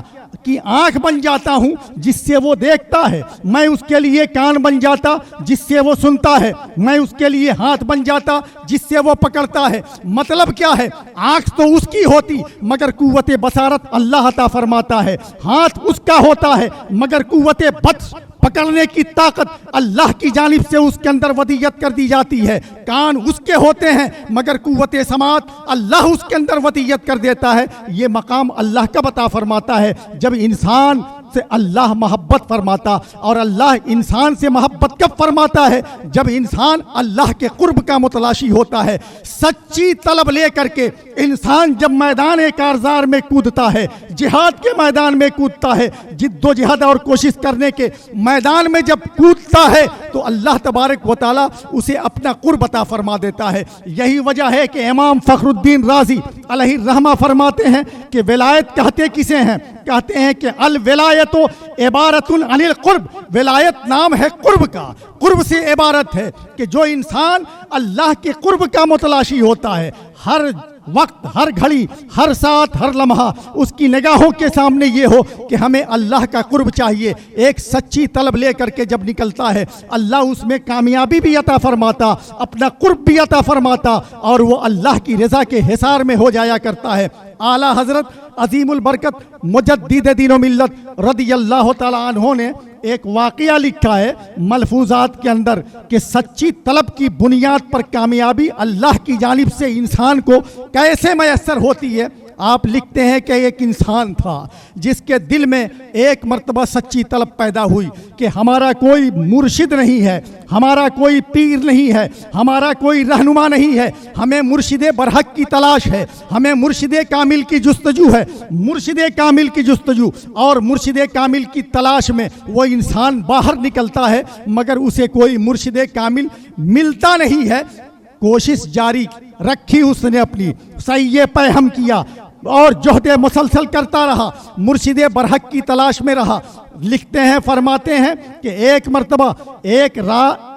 آنکھ بن جاتا ہوں جس سے وہ دیکھتا ہے، میں اس کے لیے کان بن جاتا جس سے وہ سنتا ہے، میں اس کے لیے ہاتھ بن جاتا جس سے وہ پکڑتا ہے۔ مطلب کیا ہے؟ آنکھ تو اس کی ہوتی مگر قوت بصارت اللہ عطا فرماتا ہے، ہاتھ اس کا ہوتا ہے مگر قوت بطش پکڑنے کی طاقت اللہ کی جانب سے اس کے اندر ودیت کر دی جاتی ہے، کان اس کے ہوتے ہیں مگر قوت سماعت اللہ اس کے اندر ودیت کر دیتا ہے۔ یہ مقام اللہ کا عطا فرماتا ہے۔ جب انسان سے اللہ محبت فرماتا، اور اللہ انسان سے محبت کب فرماتا ہے؟ جب انسان اللہ کے قرب کا متلاشی ہوتا ہے۔ سچی طلب لے کر کے انسان جب میدان کارزار میں کودتا ہے، جہاد کے میدان میں کودتا ہے، جد و جہاد اور کوشش کرنے کے میدان میں جب کودتا ہے تو اللہ تبارک و تعالی اسے اپنا قرب عطا فرما دیتا ہے۔ یہی وجہ ہے کہ امام فخر الدین رازی علیہ الرحمہ فرماتے ہیں کہ ولایت کہتے کسے ہیں؟ کہتے ہیں کہ الولایت عبارت عن القرب، ولایت نام ہے قرب کا، قرب سے عبارت ہے کہ جو انسان اللہ کے قرب کا متلاشی ہوتا ہے، ہر وقت، ہر گھڑی، ہر ساتھ، ہر لمحہ اس کی نگاہوں کے سامنے یہ ہو کہ ہمیں اللہ کا قرب چاہیے۔ ایک سچی طلب لے کر کے جب نکلتا ہے اللہ اس میں کامیابی بھی عطا فرماتا، اپنا قرب بھی عطا فرماتا، اور وہ اللہ کی رضا کے حصار میں ہو جایا کرتا ہے۔ اعلیٰ حضرت عظیم البرکت مجدد دین و ملت رضی اللہ تعالیٰ عنہ نے ایک واقعہ لکھا ہے ملفوظات کے اندر کہ سچی طلب کی بنیاد پر کامیابی اللہ کی جانب سے انسان کو کیسے میسر ہوتی ہے۔ آپ لکھتے ہیں کہ ایک انسان تھا جس کے دل میں ایک مرتبہ سچی طلب پیدا ہوئی کہ ہمارا کوئی مرشد نہیں ہے، ہمارا کوئی پیر نہیں ہے، ہمارا کوئی رہنما نہیں ہے، ہمیں مرشد برحق کی تلاش ہے، ہمیں مرشد کامل کی جستجو ہے، مرشد کامل کی جستجو۔ اور مرشد کامل کی تلاش میں وہ انسان باہر نکلتا ہے مگر اسے کوئی مرشد کامل ملتا نہیں ہے۔ کوشش جاری رکھی اس نے اپنی، سعی پیہم کیا اور جہد مسلسل کرتا رہا، مرشد برحق کی تلاش میں رہا۔ لکھتے ہیں، فرماتے ہیں کہ ایک مرتبہ ایک رات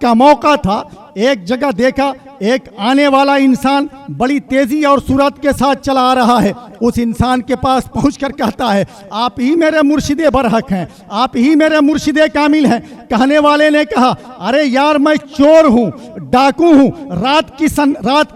کا موقع تھا، ایک جگہ دیکھا ایک آنے والا انسان بڑی تیزی اور سرعت کے ساتھ چلا آ رہا ہے۔ اس انسان کے پاس پہنچ کر کہتا ہے آپ ہی میرے مرشد برحق ہیں، آپ ہی میرے مرشد کامل ہیں۔ کہنے والے نے کہا ارے یار میں چور ہوں، ڈاکو ہوں، رات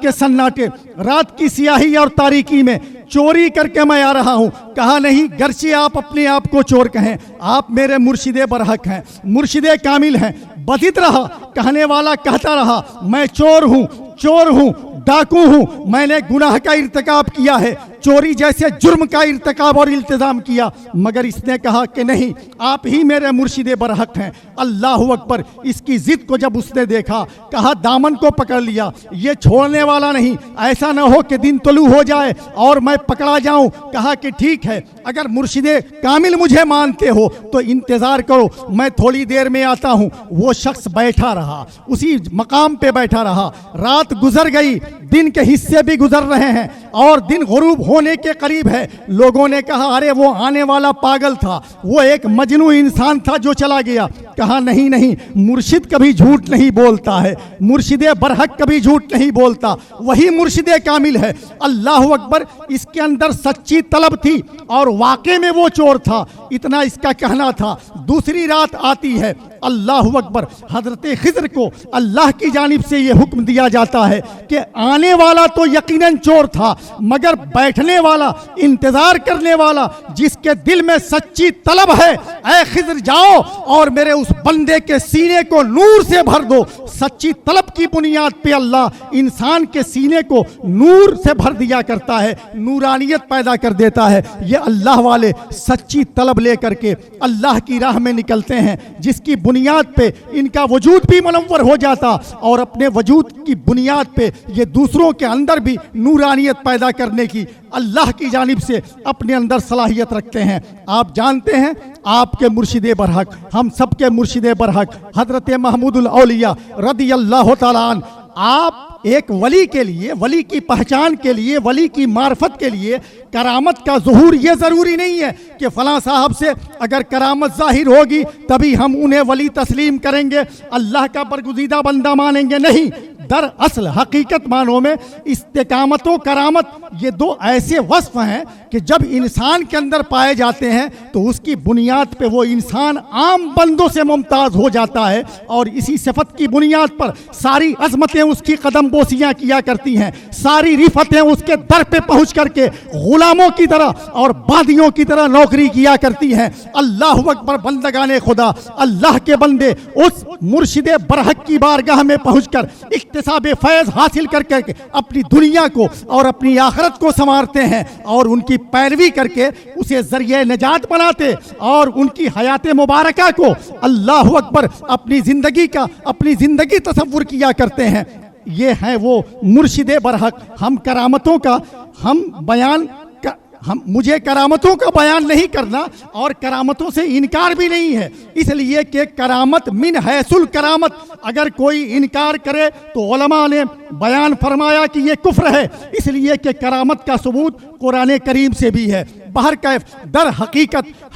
کے سناٹے، رات کی سیاہی اور تاریکی میں چوری کر کے میں آ رہا ہوں۔ کہا نہیں، گرچہ آپ اپنے آپ کو چور کہیں، آپ میرے مرشد برحق ہیں، مرشد کامل ہیں۔ بدت رہا، کہنے والا کہتا رہا میں چور ہوں، ڈاکو ہوں، میں نے گناہ کا ارتکاب کیا ہے، چوری جیسے جرم کا ارتکاب اور التزام کیا، مگر اس نے کہا کہ نہیں، آپ ہی میرے مرشد برحق ہیں۔ اللہ اکبر! اس کی ضد کو جب اس نے دیکھا، کہا دامن کو پکڑ لیا، یہ چھوڑنے والا نہیں، ایسا نہ ہو کہ دن طلوع ہو جائے اور میں پکڑا جاؤں۔ کہا کہ ٹھیک ہے، اگر مرشد کامل مجھے مانتے ہو تو انتظار کرو، میں تھوڑی دیر میں آتا ہوں۔ وہ شخص بیٹھا رہا، اسی مقام پہ بیٹھا رہا۔ رات گزر گئی، دن کے حصے بھی گزر رہے ہیں اور دن غروب ہونے کے قریب ہے۔ لوگوں نے کہا ارے وہ آنے والا پاگل تھا، وہ ایک مجنون انسان تھا جو چلا گیا۔ کہا نہیں، مرشد کبھی جھوٹ نہیں بولتا ہے، مرشد برحق کبھی جھوٹ نہیں بولتا، وہی مرشد کامل ہے۔ اللہ اکبر! اس کے اندر سچی طلب تھی اور واقع میں وہ چور تھا، اتنا اس کا کہنا تھا۔ دوسری رات آتی ہے، اللہ اکبر. حضرت خضر کو اللہ کی جانب سے یہ حکم دیا جاتا ہے کہ آنے والا تو یقیناً چور تھا، مگر بیٹھنے والا، انتظار کرنے والا، جس کے دل میں سچی طلب ہے، اے خضر جاؤ اور میرے اس بندے کے سینے کو نور سے بھر دو. سچی طلب کی بنیاد پہ اللہ انسان کے سینے کو نور سے بھر دیا کرتا ہے، نورانیت پیدا کر دیتا ہے. یہ اللہ والے سچی طلب لے کر کے اللہ کی راہ میں نکلتے ہیں، جس کی بنیاد پہ ان کا وجود بھی منور ہو جاتا اور اپنے وجود کی بنیاد پہ یہ دوسروں کے اندر بھی نورانیت پیدا کرنے کی اللہ کی جانب سے اپنے اندر صلاحیت رکھتے ہیں. آپ جانتے ہیں آپ کے مرشد برحق، ہم سب کے مرشد برحق حضرت محمود الاولیاء رضی اللہ تعالیٰ عنہ، آپ ایک ولی کے لیے، ولی کی پہچان کے لیے، ولی کی معرفت کے لیے کرامت کا ظہور یہ ضروری نہیں ہے کہ فلاں صاحب سے اگر کرامت ظاہر ہوگی تبھی ہم انہیں ولی تسلیم کریں گے، اللہ کا برگزیدہ بندہ مانیں گے. نہیں، در اصل حقیقت معنوں میں استقامت و کرامت یہ دو ایسے وصف ہیں کہ جب انسان کے اندر پائے جاتے ہیں تو اس کی بنیاد پہ وہ انسان عام بندوں سے ممتاز ہو جاتا ہے، اور اسی صفت کی بنیاد پر ساری عظمتیں اس کی قدم بوسیاں کیا کرتی ہیں، ساری رفتیں اس کے در پہ پہنچ کر کے غلاموں کی طرح اور بادیوں کی طرح نوکری کیا کرتی ہیں. اللہ اکبر. بندگان خدا، اللہ کے بندے اس مرشد برحق کی بارگاہ میں پہنچ کر اکتساب فیض حاصل کر کے اپنی دنیا کو اور اپنی آخرت کو سنوارتے ہیں، اور ان کی پیروی کر کے اسے ذریعہ نجات بناتے اور ان کی حیات مبارکہ کو اللہ اکبر اپنی زندگی تصور کیا کرتے ہیں. یہ ہیں وہ مرشد برحق. ہم کرامتوں کا مجھے کرامتوں کا بیان نہیں کرنا اور کرامتوں سے انکار بھی نہیں ہے، اس لیے کہ کرامت من حیث الکرامت اگر کوئی انکار کرے تو علماء نے بیان فرمایا کہ یہ کفر ہے، اس لیے کہ کرامت کا ثبوت قرآن کریم سے بھی ہے. بہرکیف در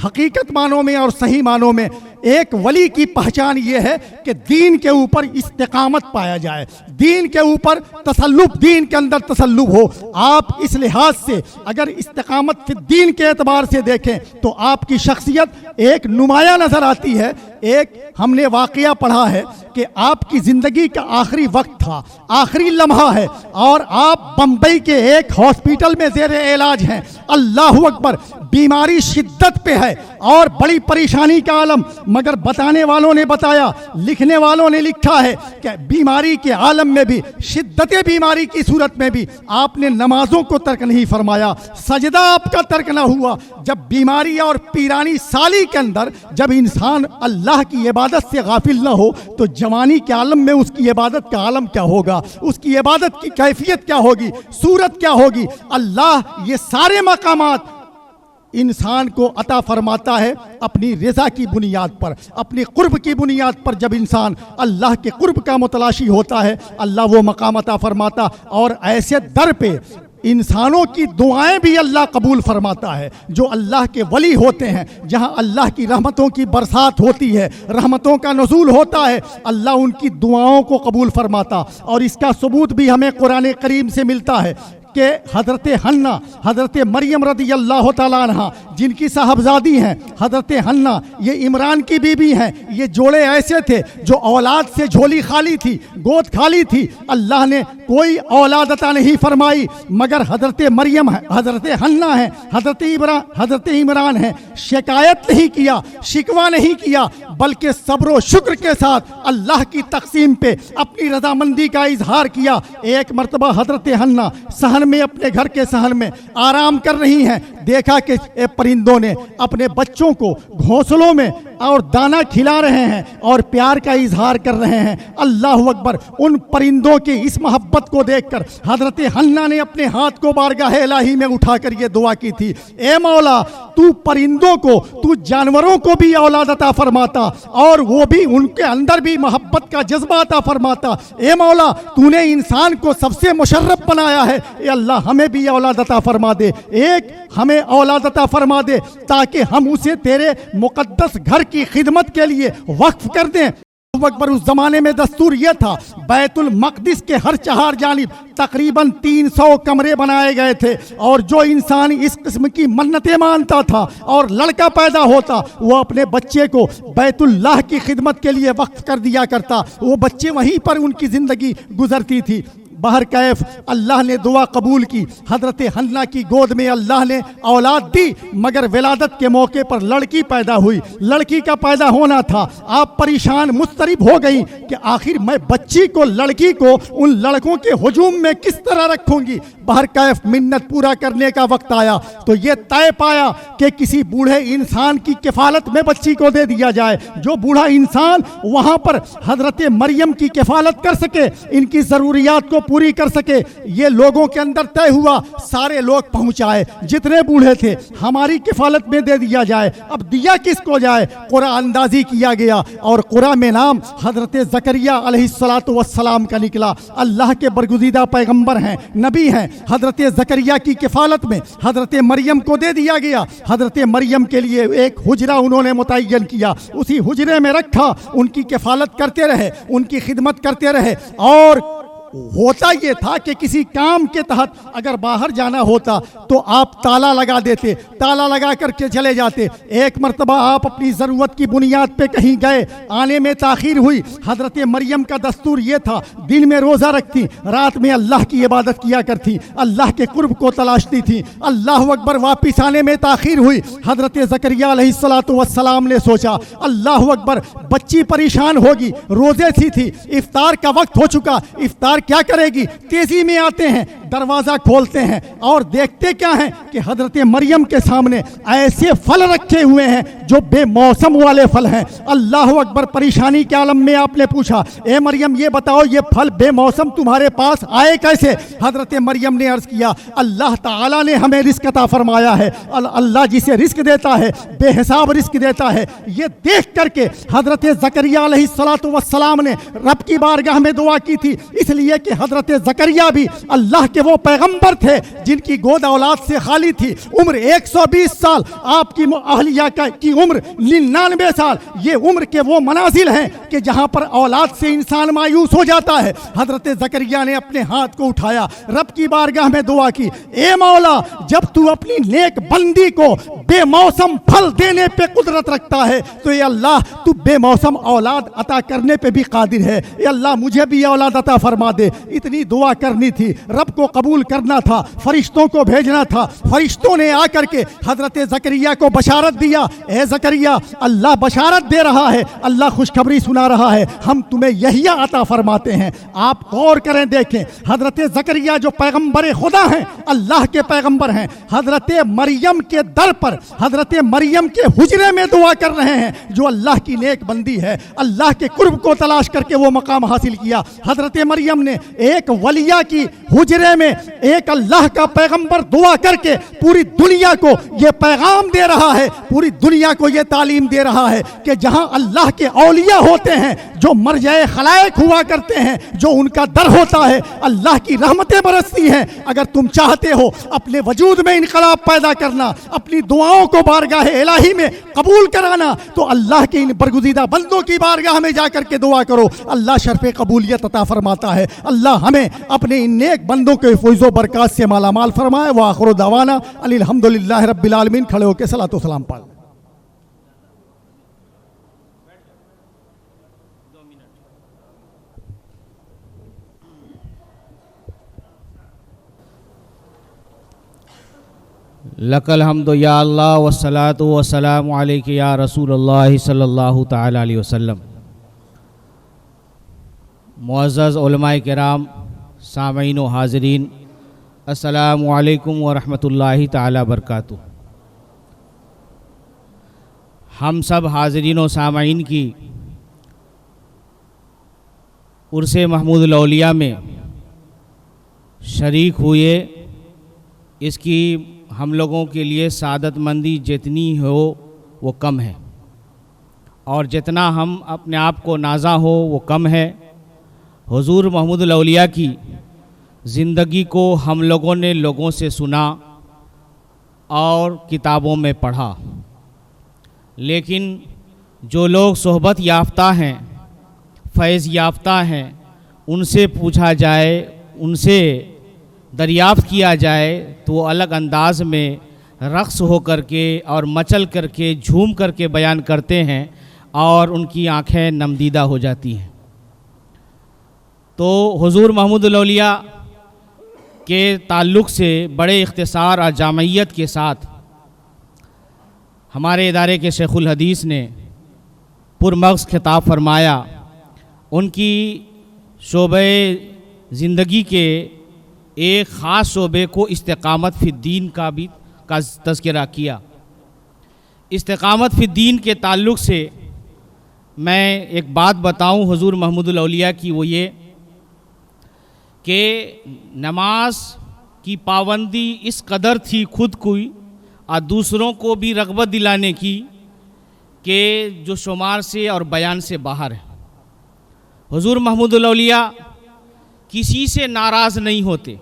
حقیقت معنوں میں اور صحیح معنوں میں ایک ولی کی پہچان یہ ہے کہ دین کے اوپر استقامت پایا جائے، دین کے اوپر تسلط، دین کے اندر تسلط ہو. آپ اس لحاظ سے اگر استقامت فی الدین کے اعتبار سے دیکھیں تو آپ کی شخصیت ایک نمایاں نظر آتی ہے. ایک ہم نے واقعہ پڑھا ہے کہ آپ کی زندگی کا آخری وقت تھا، آخری لمحہ ہے، اور آپ بمبئی کے ایک ہاسپٹل میں زیر علاج ہیں. اللہ اکبر. بیماری شدت پہ ہے اور بڑی پریشانی کا عالم، مگر بتانے والوں نے بتایا، لکھنے والوں نے لکھا ہے کہ بیماری کے عالم میں بھی، شدت بیماری کی صورت میں بھی آپ نے نمازوں کو ترک نہیں فرمایا، سجدہ آپ کا ترک نہ ہوا. جب بیماری اور پیرانی سالی کے اندر جب انسان اللہ کی عبادت سے غافل نہ ہو تو جوانی کے عالم میں اس کی عبادت کا عالم کیا ہوگا، اس کی عبادت کی کیفیت کیا ہوگی، صورت کیا ہوگی. اللہ یہ سارے مقامات انسان کو عطا فرماتا ہے اپنی رضا کی بنیاد پر، اپنی قرب کی بنیاد پر. جب انسان اللہ کے قرب کا متلاشی ہوتا ہے اللہ وہ مقام عطا فرماتا، اور ایسے در پہ انسانوں کی دعائیں بھی اللہ قبول فرماتا ہے. جو اللہ کے ولی ہوتے ہیں، جہاں اللہ کی رحمتوں کی برسات ہوتی ہے، رحمتوں کا نزول ہوتا ہے، اللہ ان کی دعاؤں کو قبول فرماتا. اور اس کا ثبوت بھی ہمیں قرآن کریم سے ملتا ہے کہ حضرت حنہ، حضرت مریم رضی اللہ تعالیٰ عنہ جن کی صاحبزادی ہیں، حضرت حنہ یہ عمران کی بیوی ہیں. یہ جوڑے ایسے تھے جو اولاد سے جھولی خالی تھی، گود خالی تھی. اللہ نے کوئی اولاد عطا نہیں فرمائی، مگر حضرت مریم ہے، حضرت حنہ ہیں، حضرت عمران ہیں. شکایت نہیں کیا، شکوہ نہیں کیا، بلکہ صبر و شکر کے ساتھ اللہ کی تقسیم پہ اپنی رضامندی کا اظہار کیا. ایک مرتبہ حضرت حنہ صحن میں، اپنے گھر کے صحن میں آرام کر رہی ہیں، دیکھا کہ پرندوں نے اپنے بچوں کو گھونسلوں میں اور دانہ کھلا رہے ہیں اور پیار کا اظہار کر رہے ہیں. اللہ اکبر. ان پرندوں کی اس محبت کو دیکھ کر حضرت حنہ نے اپنے ہاتھ کو بارگاہ الہی میں اٹھا کر یہ دعا کی تھی، اے مولا تو پرندوں کو، تو جانوروں کو بھی اولاد عطا فرماتا اور وہ بھی ان کے اندر بھی محبت کا جذبہ عطا فرماتا. اے مولا تو نے انسان کو سب سے مشرف بنایا ہے، اے اللہ ہمیں بھی اولاد عطا فرما دے، ایک ہمیں اولاد عطا فرما دے تاکہ ہم اسے تیرے مقدس گھر کی خدمت کے لیے وقف کر دیں. اکبر. اس زمانے میں دستور یہ تھا بیت المقدس کے ہر 4 جانب تقریباً 300 کمرے بنائے گئے تھے, اور جو انسان اس قسم کی منتیں مانتا تھا اور لڑکا پیدا ہوتا وہ اپنے بچے کو بیت اللہ کی خدمت کے لیے وقف کر دیا کرتا. وہ بچے وہیں پر ان کی زندگی گزرتی تھی. بہر کیف اللہ نے دعا قبول کی. حضرت حنہ کی گود میں اللہ نے اولاد دی, مگر ولادت کے موقع پر لڑکی پیدا ہوئی. لڑکی کا پیدا ہونا تھا. آپ پریشان مضطرب ہو گئی کہ آخر میں بچی کو, لڑکی کو ان لڑکوں کے ہجوم میں کس طرح رکھوں گی. بہر کیف منت پورا کرنے کا وقت آیا تو یہ طے پایا کہ کسی بوڑھے انسان کی کفالت میں بچی کو دے دیا جائے, جو بوڑھا انسان وہاں پر حضرت مریم کی کفالت کر سکے, ان کی ضروریات کو پوری کر سکے. یہ لوگوں کے اندر طے ہوا, سارے لوگ پہنچائے جتنے بوڑھے تھے, ہماری کفالت میں دے دیا جائے. اب دیا کس کو جائے؟ قرآن اندازی کیا گیا اور قرآن میں نام حضرت زکریا علیہ السلام کا نکلا. اللہ کے برگزیدہ پیغمبر ہیں, نبی ہیں. حضرت زکریا کی کفالت میں حضرت مریم کو دے دیا گیا. حضرت مریم کے لیے ایک حجرہ انہوں نے متعین کیا, اسی حجرے میں رکھا, ان کی کفالت کرتے رہے, ان کی خدمت کرتے رہے. اور ہوتا یہ تھا کہ کسی کام کے تحت اگر باہر جانا ہوتا تو آپ تالا لگا دیتے, تالا لگا کر کے چلے جاتے. ایک مرتبہ آپ اپنی ضرورت کی بنیاد پہ کہیں گئے, آنے میں تاخیر ہوئی. حضرت مریم کا دستور یہ تھا, دن میں روزہ رکھتی, رات میں اللہ کی عبادت کیا کرتی, اللہ کے قرب کو تلاشتی تھی. اللہ اکبر. واپس آنے میں تاخیر ہوئی. حضرت زکریا علیہ السلام نے سوچا اللہ اکبر, بچی پریشان ہوگی, روزے سی تھی, افطار کا وقت ہو چکا, افطار کیا کرے گی؟ تیزی میں آتے ہیں, دروازہ کھولتے ہیں اور دیکھتے کیا ہیں کہ حضرت مریم کے سامنے ایسے پھل رکھے ہوئے ہیں جو بے موسم والے پھل ہیں. اللہ اکبر. پریشانی کے عالم میں آپ نے پوچھا اے مریم یہ بتاؤ یہ پھل بے موسم تمہارے پاس آئے کیسے؟ حضرت مریم نے عرض کیا اللہ تعالیٰ نے ہمیں رزق عطا فرمایا ہے. اللہ جسے رزق دیتا ہے بے حساب رزق دیتا ہے. یہ دیکھ کر کے حضرت زکریا علیہ السلام نے رب کی بارگاہ میں دعا کی تھی, اس لیے کہ حضرت زکریا بھی اللہ کے وہ پیغمبر تھے جن کی گود اولاد سے خالی تھی. عمر 120 سال, آپ کی اہلیہ کی عمر 99 سال. یہ عمر کے وہ منازل ہیں کہ جہاں پر اولاد سے انسان مایوس ہو جاتا ہے. حضرت زکریا نے اپنے ہاتھ کو اٹھایا, رب کی بارگاہ میں دعا کی اے مولا جب تو اپنی نیک بندی کو بے موسم پھل دینے پہ قدرت رکھتا ہے تو اے اللہ تو بے موسم اولاد عطا کرنے پہ بھی قادر ہے. اے اللہ مجھے بھی اولاد عطا فرما دے. اتنی دعا کرنی تھی, رب کو قبول کرنا تھا, فرشتوں کو بھیجنا تھا. فرشتوں نے آ کر کے حضرت زکریا کو بشارت دیا اے زکریا اللہ بشارت دے رہا ہے, اللہ خوشخبری سنا رہا ہے, ہم تمہیں یحییٰ عطا فرماتے ہیں. آپ غور کریں دیکھیں حضرت زکریا جو پیغمبر خدا ہیں, اللہ کے پیغمبر ہیں, حضرت مریم کے در پر حضرت مریم کے حجرے میں دعا کر رہے ہیں جو اللہ کی نیک بندی ہے. اللہ کے قرب کو تلاش کر کے وہ مقام حاصل کیا. حضرت مریم نے ایک ولیہ کی حجرے میں ایک اللہ کا پیغمبر دعا کر کے پوری دنیا کو یہ پیغام دے رہا ہے, پوری دنیا کو یہ تعلیم دے رہا ہے کہ جہاں اللہ کے اولیاء ہوتے ہیں جو مرجع خلائق ہوا کرتے ہیں, جو ان کا در ہوتا ہے, اللہ کی رحمتیں برستی ہیں. اگر تم چاہتے ہو اپنے وجود میں انقلاب پیدا کرنا, اپنی دعاؤں کو بارگاہ الہی میں قبول کرانا, تو اللہ کے ان برگزیدہ بندوں کی بارگاہ میں جا کر کے دعا کرو, اللہ شرف قبولیت عطا فرماتا ہے. اللہ ہمیں اپنے ان نیک بندوں کے فیض و برکات سے مالا مال فرمائے. وآخر دعوانا ان الحمدللہ رب العالمین. کھڑے ہو کے صلاۃ و سلام پڑھ.
لک الحمد یا اللہ والصلاۃ والسلام علیک یا رسول اللہ صلی اللہ تعالی علیہ وسلم. معزز علماء کرام, سامعین و حاضرین, السلام علیکم ورحمۃ اللہ تعالی وبرکاتہ. ہم سب حاضرین و سامعین کی عرس محمود الاولیاء میں شریک ہوئے, اس کی ہم لوگوں کے لیے سعادت مندی جتنی ہو وہ کم ہے, اور جتنا ہم اپنے آپ کو نازاں ہو وہ کم ہے. حضور محمود الاولیاء کی زندگی کو ہم لوگوں نے لوگوں سے سنا اور کتابوں میں پڑھا, لیکن جو لوگ صحبت یافتہ ہیں فیض یافتہ ہیں ان سے پوچھا جائے، ان سے دریافت کیا جائے تو وہ الگ انداز میں رقص ہو کر کے اور مچل کر کے جھوم کر کے بیان کرتے ہیں اور ان کی آنکھیں نمدیدہ ہو جاتی ہیں۔ تو حضور محمود الاولیاء کے تعلق سے بڑے اختصار اور جامعیت کے ساتھ ہمارے ادارے کے شیخ الحدیث نے پرمغز خطاب فرمایا، ان کی شعبہ زندگی کے ایک خاص شعبے کو استقامت فی الدین کا تذکرہ کیا۔ استقامت فی الدین کے تعلق سے میں ایک بات بتاؤں حضور محمود الاولیاء کی، وہ یہ کہ نماز کی پابندی اس قدر تھی خود کوئی اور دوسروں کو بھی رغبت دلانے کی کہ جو شمار سے اور بیان سے باہر ہے۔ حضور محمود الاولیاء کسی سے ناراض نہیں ہوتے،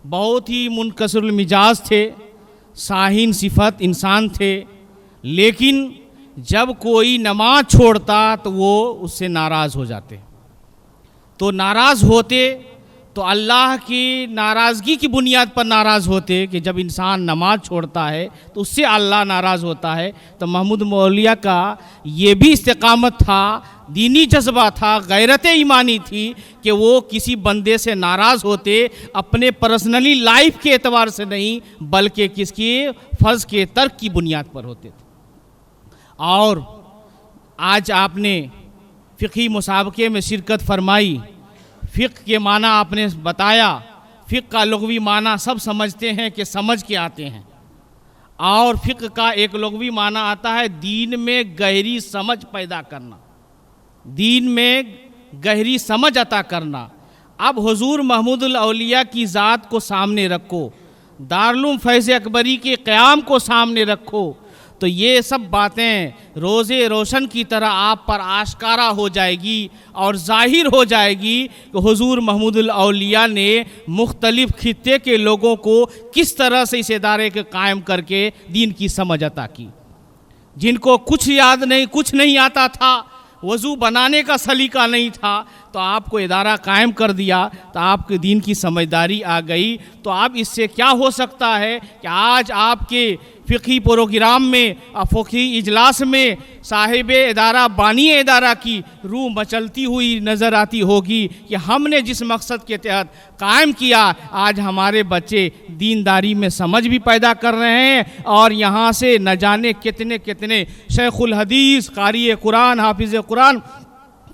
بہت ہی منکسر المزاج تھے، صاحن صفت انسان تھے، لیکن جب کوئی نماز چھوڑتا تو وہ اس سے ناراض ہو جاتے، تو ناراض ہوتے تو اللہ کی ناراضگی کی بنیاد پر ناراض ہوتے کہ جب انسان نماز چھوڑتا ہے تو اس سے اللہ ناراض ہوتا ہے۔ تو محمود الاولیاء کا یہ بھی استقامت تھا، دینی جذبہ تھا، غیرت ایمانی تھی کہ وہ کسی بندے سے ناراض ہوتے اپنے پرسنلی لائف کے اعتبار سے نہیں بلکہ کس کی فرض کے ترک کی بنیاد پر ہوتے تھے۔ اور آج آپ نے فقہی مسابقے میں شرکت فرمائی، فقہ کے معنی آپ نے بتایا، فقہ کا لغوی معنی سب سمجھتے ہیں کہ سمجھ کے آتے ہیں، اور فقہ کا ایک لغوی معنی آتا ہے دین میں گہری سمجھ پیدا کرنا، دین میں گہری سمجھ عطا کرنا۔ اب حضور محمود الاولیاء کی ذات کو سامنے رکھو، دارالعلوم فیض اکبری کے قیام کو سامنے رکھو، تو یہ سب باتیں روزے روشن کی طرح آپ پر آشکارا ہو جائے گی اور ظاہر ہو جائے گی کہ حضور محمود الاولیاء نے مختلف خطے کے لوگوں کو کس طرح سے اس ادارے کے قائم کر کے دین کی سمجھ عطا کی۔ جن کو کچھ یاد نہیں، کچھ نہیں آتا تھا، وضو بنانے کا سلیقہ نہیں تھا، تو آپ کو ادارہ قائم کر دیا تو آپ کے دین کی سمجھداری آ گئی۔ تو اب اس سے کیا ہو سکتا ہے کہ آج آپ کے فقہی پروگرام میں، فقہی اجلاس میں صاحب ادارہ، بانی ادارہ کی روح مچلتی ہوئی نظر آتی ہوگی کہ ہم نے جس مقصد کے تحت قائم کیا، آج ہمارے بچے دینداری میں سمجھ بھی پیدا کر رہے ہیں، اور یہاں سے نہ جانے کتنے کتنے شیخ الحدیث، قاری قرآن، حافظ قرآن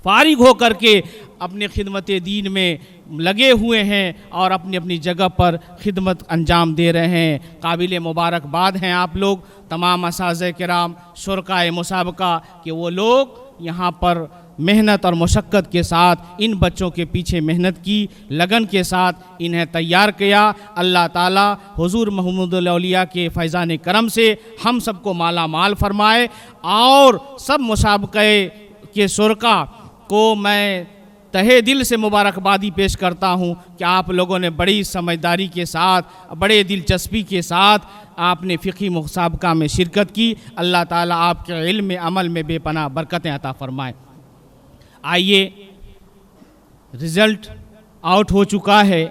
فارغ ہو کر کے اپنے خدمت دین میں لگے ہوئے ہیں اور اپنی اپنی جگہ پر خدمت انجام دے رہے ہیں۔ قابل مبارکباد ہیں آپ لوگ تمام اساتذہ کرام، شرکائے مسابقہ، کہ وہ لوگ یہاں پر محنت اور مشقت کے ساتھ ان بچوں کے پیچھے محنت کی، لگن کے ساتھ انہیں تیار کیا۔ اللہ تعالیٰ حضور محمود الاولیاء کے فیضان کرم سے ہم سب کو مالا مال فرمائے، اور سب مسابقے کے شرکا کو میں تہے دل سے مبارکبادی پیش کرتا ہوں کہ آپ لوگوں نے بڑی سمجھداری کے ساتھ، بڑے دلچسپی کے ساتھ آپ نے فقہی مسابقہ میں شرکت کی۔ اللہ تعالیٰ آپ کے علم میں، عمل میں بے پناہ برکتیں عطا فرمائے۔ آئیے، رزلٹ آؤٹ ہو چکا ہے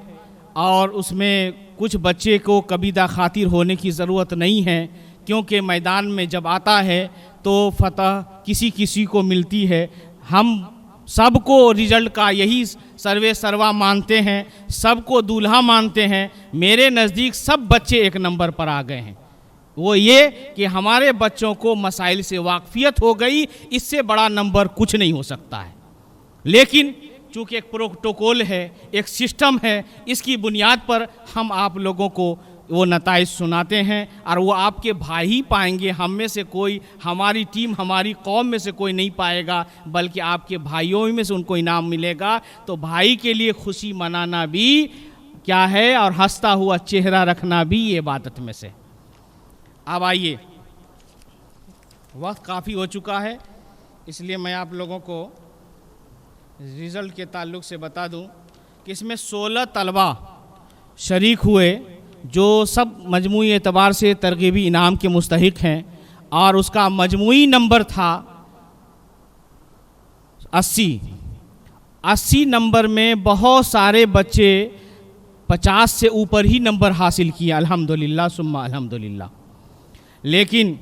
اور اس میں کچھ بچے کو کبیدہ خاطر ہونے کی ضرورت نہیں ہے، کیونکہ میدان میں جب آتا ہے تو فتح کسی کسی کو ملتی ہے۔ ہم سب کو رزلٹ کا یہی سروے سروا مانتے ہیں، سب کو دولہا مانتے ہیں۔ میرے نزدیک سب بچے ایک نمبر پر آ گئے ہیں، وہ یہ کہ ہمارے بچوں کو مسائل سے واقفیت ہو گئی، اس سے بڑا نمبر کچھ نہیں ہو سکتا ہے۔ لیکن چونکہ ایک پروٹوکول ہے، ایک سسٹم ہے، اس کی بنیاد پر ہم آپ لوگوں کو وہ نتائج سناتے ہیں، اور وہ آپ کے بھائی ہی پائیں گے، ہم میں سے کوئی، ہماری ٹیم، ہماری قوم میں سے کوئی نہیں پائے گا، بلکہ آپ کے بھائیوں میں سے ان کو انعام ملے گا۔ تو بھائی کے لیے خوشی منانا بھی کیا ہے، اور ہنستا ہوا چہرہ رکھنا بھی یہ عبادت میں سے۔ اب آئیے، وقت کافی ہو چکا ہے، اس لیے میں آپ لوگوں کو رزلٹ کے تعلق سے بتا دوں کہ اس میں 16 طلبہ شریک ہوئے جو سب مجموعی اعتبار سے ترغیبی انعام کے مستحق ہیں، اور اس کا مجموعی نمبر تھا 80، 80 نمبر میں بہت سارے بچے 50 سے اوپر ہی نمبر حاصل کیے الحمدللہ ثم الحمدللہ، لیکن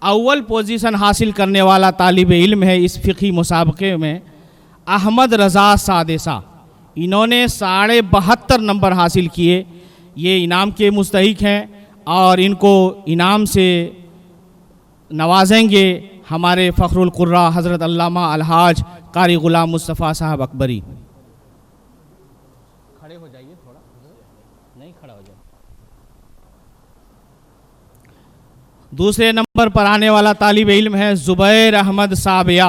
اول پوزیشن حاصل کرنے والا طالب علم ہے اس فقہی مسابقے میں احمد رضا سادسہ، انہوں نے 72.5 نمبر حاصل کیے، یہ انعام کے مستحق ہیں اور ان کو انعام سے نوازیں گے ہمارے فخر القراء حضرت علامہ الحاج قاری غلام مصطفیٰ صاحب اکبری۔ کھڑے ہو جائیے تھوڑا، نہیں کھڑا ہو جائے۔ دوسرے نمبر پر آنے والا طالب علم ہے زبیر احمد سابیہ،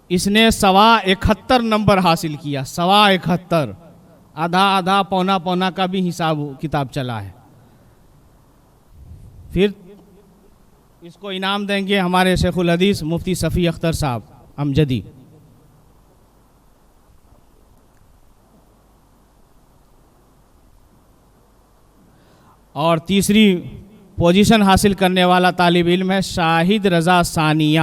اس نے 71 نمبر حاصل کیا، 71، آدھا پونا کا بھی حساب کتاب چلا ہے۔ پھر اس کو انعام دیں گے ہمارے شیخ الحدیث مفتی صفی اختر صاحب امجدی۔ اور تیسری پوزیشن حاصل کرنے والا طالب علم ہے شاہد رضا ثانیہ،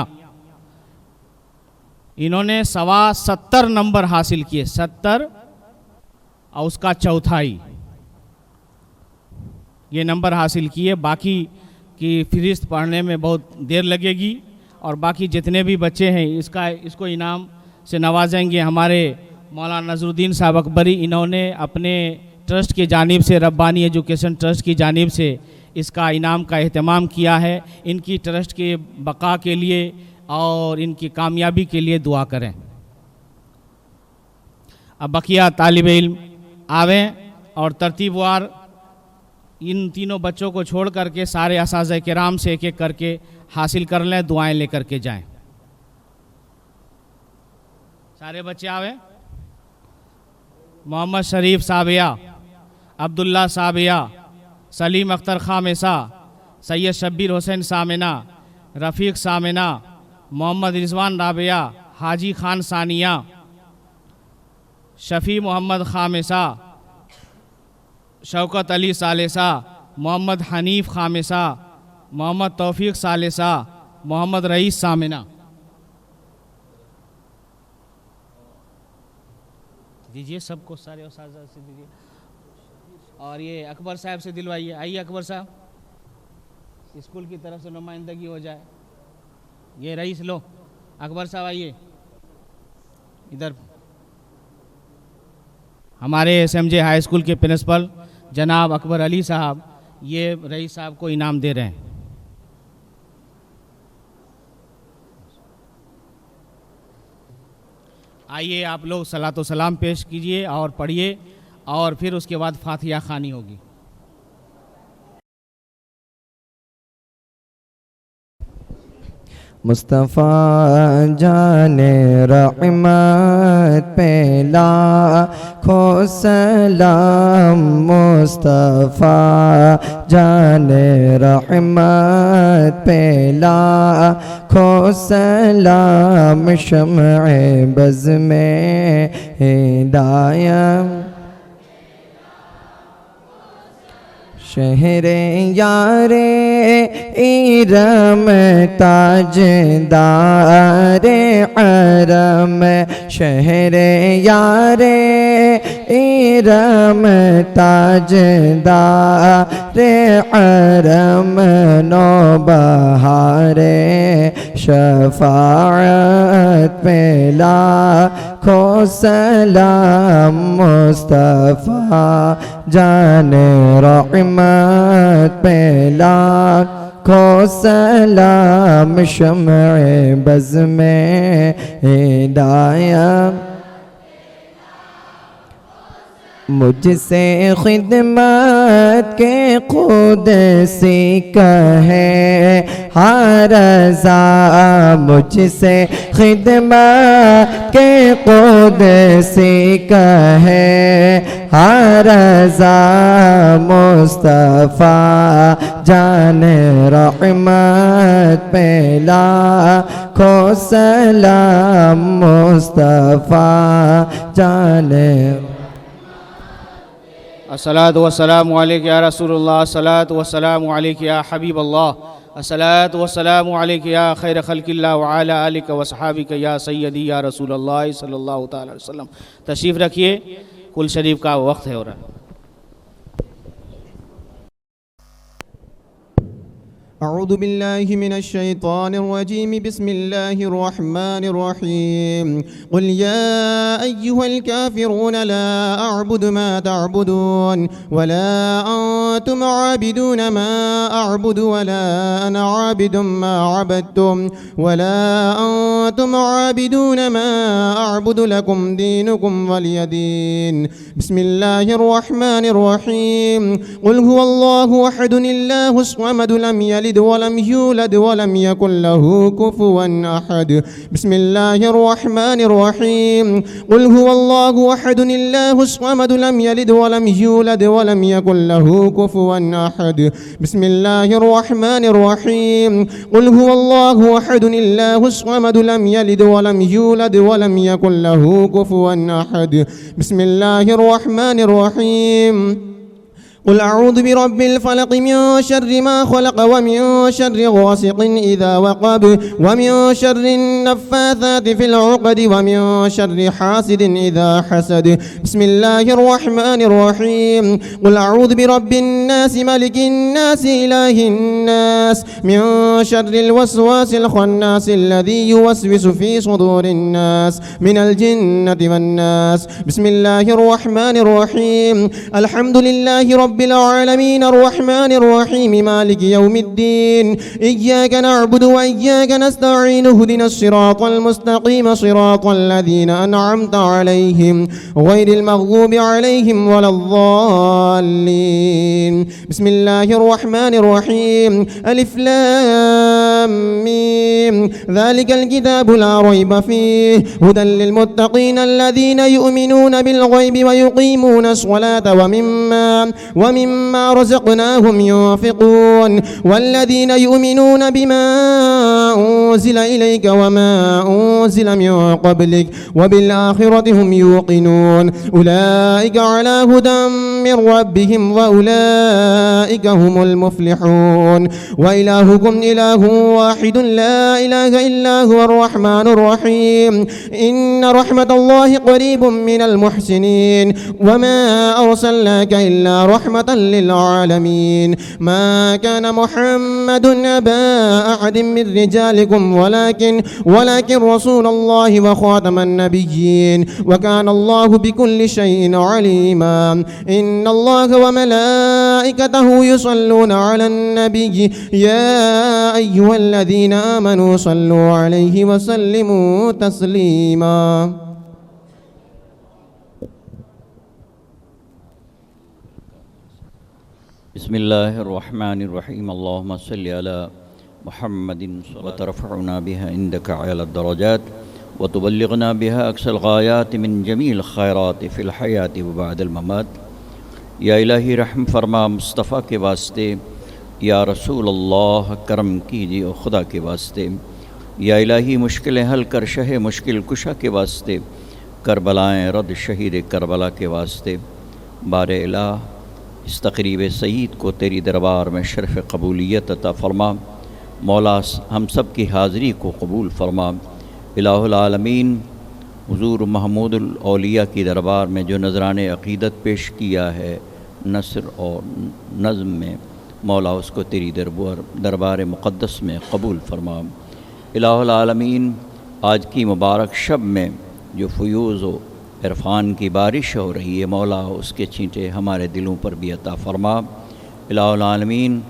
انہوں نے 70 نمبر حاصل کیے، 70 اور اس کا چوتھائی یہ نمبر حاصل کیے۔ باقی کی فہرست پڑھنے میں بہت دیر لگے گی، اور باقی جتنے بھی بچے ہیں اس کو انعام سے نوازیں گے ہمارے مولانا نظر الدین صاحب اکبری، انہوں نے اپنے ٹرسٹ کی جانب سے، ربانی ایجوکیشن ٹرسٹ کی جانب سے اس کا انعام کا اہتمام کیا ہے۔ ان کی ٹرسٹ کے بقا کے لیے اور ان کی کامیابی کے لیے دعا کریں۔ اب بقیہ طالب علم آویں اور ترتیب وار ان تینوں بچوں کو چھوڑ کر کے سارے اساتذہ کرام سے ایک ایک کر کے حاصل کر لیں، دعائیں لے کر کے جائیں۔ سارے بچے آویں۔ محمد شریف سابیہ، عبداللہ سابیہ، سلیم اختر خامسہ، سید شبیر حسین سامنہ، رفیق سامنہ، محمد رضوان رابعہ، حاجی خان ثانیہ، شفیع محمد خامسہ، شوکت علی ثالثہ، محمد حنیف خامسہ، محمد توفیق ثالثہ، محمد رئیس ثامنہ۔ دیجیے سب کو، سارے اساتذہ سے دیجیے، اور یہ اکبر صاحب سے دلوائیے۔ آئیے اکبر صاحب، اسکول کی طرف سے نمائندگی ہو جائے۔ یہ رئیس لو، اکبر صاحب آئیے ادھر۔ ہمارے S M J high school کے پرنسپل جناب اکبر علی صاحب یہ رئیس صاحب کو انعام دے رہے ہیں۔ آئیے آپ لوگ صلاۃ و سلام پیش کیجئے اور پڑھیے، اور پھر اس کے بعد فاتحہ خوانی ہوگی۔
مصطفیٰ جان رحمت پہ لاکھوں سلام، مصطفیٰ جان رحمت پہ لاکھوں سلام، شمع بز میں ہدایت شہر یار ارم تاج دار حرم، شہر یار ارم تاج دار حرم، نوبہار شفاعت پہ لاکھوں سلام، مصطفیٰ جان رحمت پہ لاکھوں سلام، شمع بز میں ہدایت مجھ سے خدمت کے قدسی کہے ہر رضا، مجھ سے خدمت کے قدسی کہے ہر رضا، مصطفیٰ جان رحمت پہ لاکھوں سلام، مصطفیٰ جان
الصلاۃ والسلام علیک یا رسول اللہ، الصلاۃ والسلام علیک یا حبیب اللہ، الصلاۃ والسلام علیک یا خیر خلق اللہ وعلی آلک وصحابک یا سیدی یا رسول اللہ صلی اللہ تعالی علیہ وسلم. تشریف رکھیے، کل شریف کا وقت ہے ہو رہا ہے.
أعوذ بالله من الشيطان الرجيم. بسم الله الرحمن الرحيم. قل يا أيها الكافرون لا أعبد ما تعبدون ولا أنتم عابدون ما أعبد ولا أنا عابد ما عبدتم ولا أنتم عابدون ما أعبد لكم دينكم ولي دين. بسم الله الرحمن الرحيم. قل هو الله أحد الله الصمد لم يلد ولم يولد ولم يكن له كفوا أحد. بسم الله الرحمن الرحيم. قل هو الله أحد الله الصمد لم يلد ولم يولد ولم يكن له كفوا أحد. بسم الله الرحمن الرحيم. قل هو الله أحد الله الصمد لم يلد ولم يولد ولم يكن له كفوا أحد. بسم الله الرحمن الرحيم. قل أعوذ برب الفلق من شر ما خلق ومن شر غاسق إذا وقب ومن شر النفاثات في العقد ومن شر حاسد إذا حسد. بسم الله الرحمن الرحيم. قل أعوذ برب الناس ملك الناس إله الناس من شر الوسواس الخناس الذي يوسوس في صدور الناس من الجنة والناس. بسم الله الرحمن الرحيم. الحمد لله رب العالمين الرحمن الرحيم مالك يوم الدين. إياك نعبد وإياك نستعين اهدنا الصراط المستقيم صراط الذين أنعمت عليهم غير المغضوب عليهم ولا الضالين. بسم الله الرحمن الرحيم. ألف لام ميم. ذلك الكتاب لا ريب فيه هدى للمتقين الذين يؤمنون بالغيب ويقيمون الصلاة ومما رزقناهم ينفقون والذين يؤمنون بما أنزل إليك وما أنزل من قبلك وبالآخرة هم يوقنون. أولئك على هدى من ربهم وأولئك هم المفلحون. وإلهكم إله واحد لا إله إلا هو الرحمن الرحيم. إن رحمة الله قريب من المحسنين وما أرسلناك إلا رحمة للعالمين. ما كان محمد أبا أحد من رجالكم ولكن رسول الله وخاتم النبيين وكان الله بكل شيء عليما. إن الله وملائكته يصلون على النبي يا أيها الذين آمنوا صلوا عليه وسلموا تسليما.
بسم الله الرحمن الرحيم. اللهم صل على محمد وترفعنا بها عندك أعلى الدرجات وتبلغنا بها أقصى الغايات من جميع الخيرات في الحياة وبعد الممات. یا الہی رحم فرما مصطفیٰ کے واسطے، یا رسول اللہ کرم کیجیے اور خدا کے واسطے. یا الہی مشکلیں حل کر شہ مشکل کشا کے واسطے، کربلائیں رد شہید کربلا کے واسطے. بار الہ اس تقریب سعید کو تیری دربار میں شرف قبولیت عطا فرما. مولا ہم سب کی حاضری کو قبول فرما. الہ العالمین حضور محمود الاولیاء کی دربار میں جو نذران عقیدت پیش کیا ہے نثر اور نظم میں، مولا اس کو تیری دربار مقدس میں قبول فرما. الہ العالمین آج کی مبارک شب میں جو فیوز و عرفان کی بارش ہو رہی ہے، مولا اس کے چھینٹے ہمارے دلوں پر بھی عطا فرما. الہ العالمین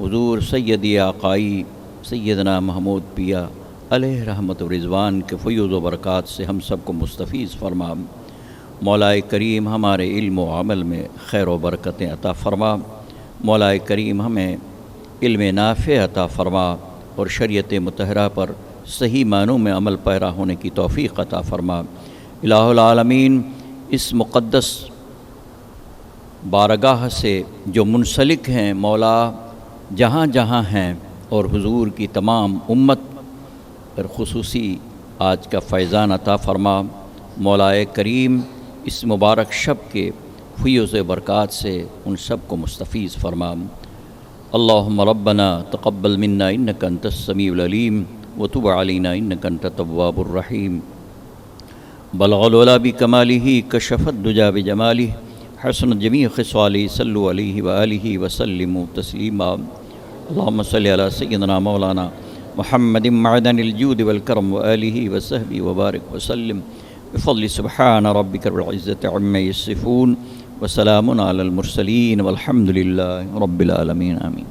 حضور سیدی آقائی سیدنا محمود پیا علیہ رحمت و رضوان کے فیوز و برکات سے ہم سب کو مستفیض فرما. مولا کریم ہمارے علم و عمل میں خیر و برکتیں عطا فرما. مولا کریم ہمیں علم نافع عطا فرما اور شریعت مطہرہ پر صحیح معنوں میں عمل پیرا ہونے کی توفیق عطا فرما. الہ العالمین اس مقدس بارگاہ سے جو منسلک ہیں مولا جہاں جہاں ہیں، اور حضور کی تمام امت پر خصوصی آج کا فیضان عطا فرما. مولا کریم اس مبارک شب کے فیوز برکات سے ان سب کو مستفیض فرما. اللهم ربنا تقبل منا إنك أنت السميع العليم وتب علينا إنك أنت التواب الرحيم. بلغ العلا بكماله كشف الدجى بجماله حسن جميع خصاله صلوا عليه وآله وسلموا تسليما. اللهم صل على سيدنا مولانا محمد معدن الجود والكرم وآله وصحبه وبارك وسلم بفضل سبحان ربك رب العزة عما يصفون وسلام على المرسلين والحمد لله رب العالمين. آمين.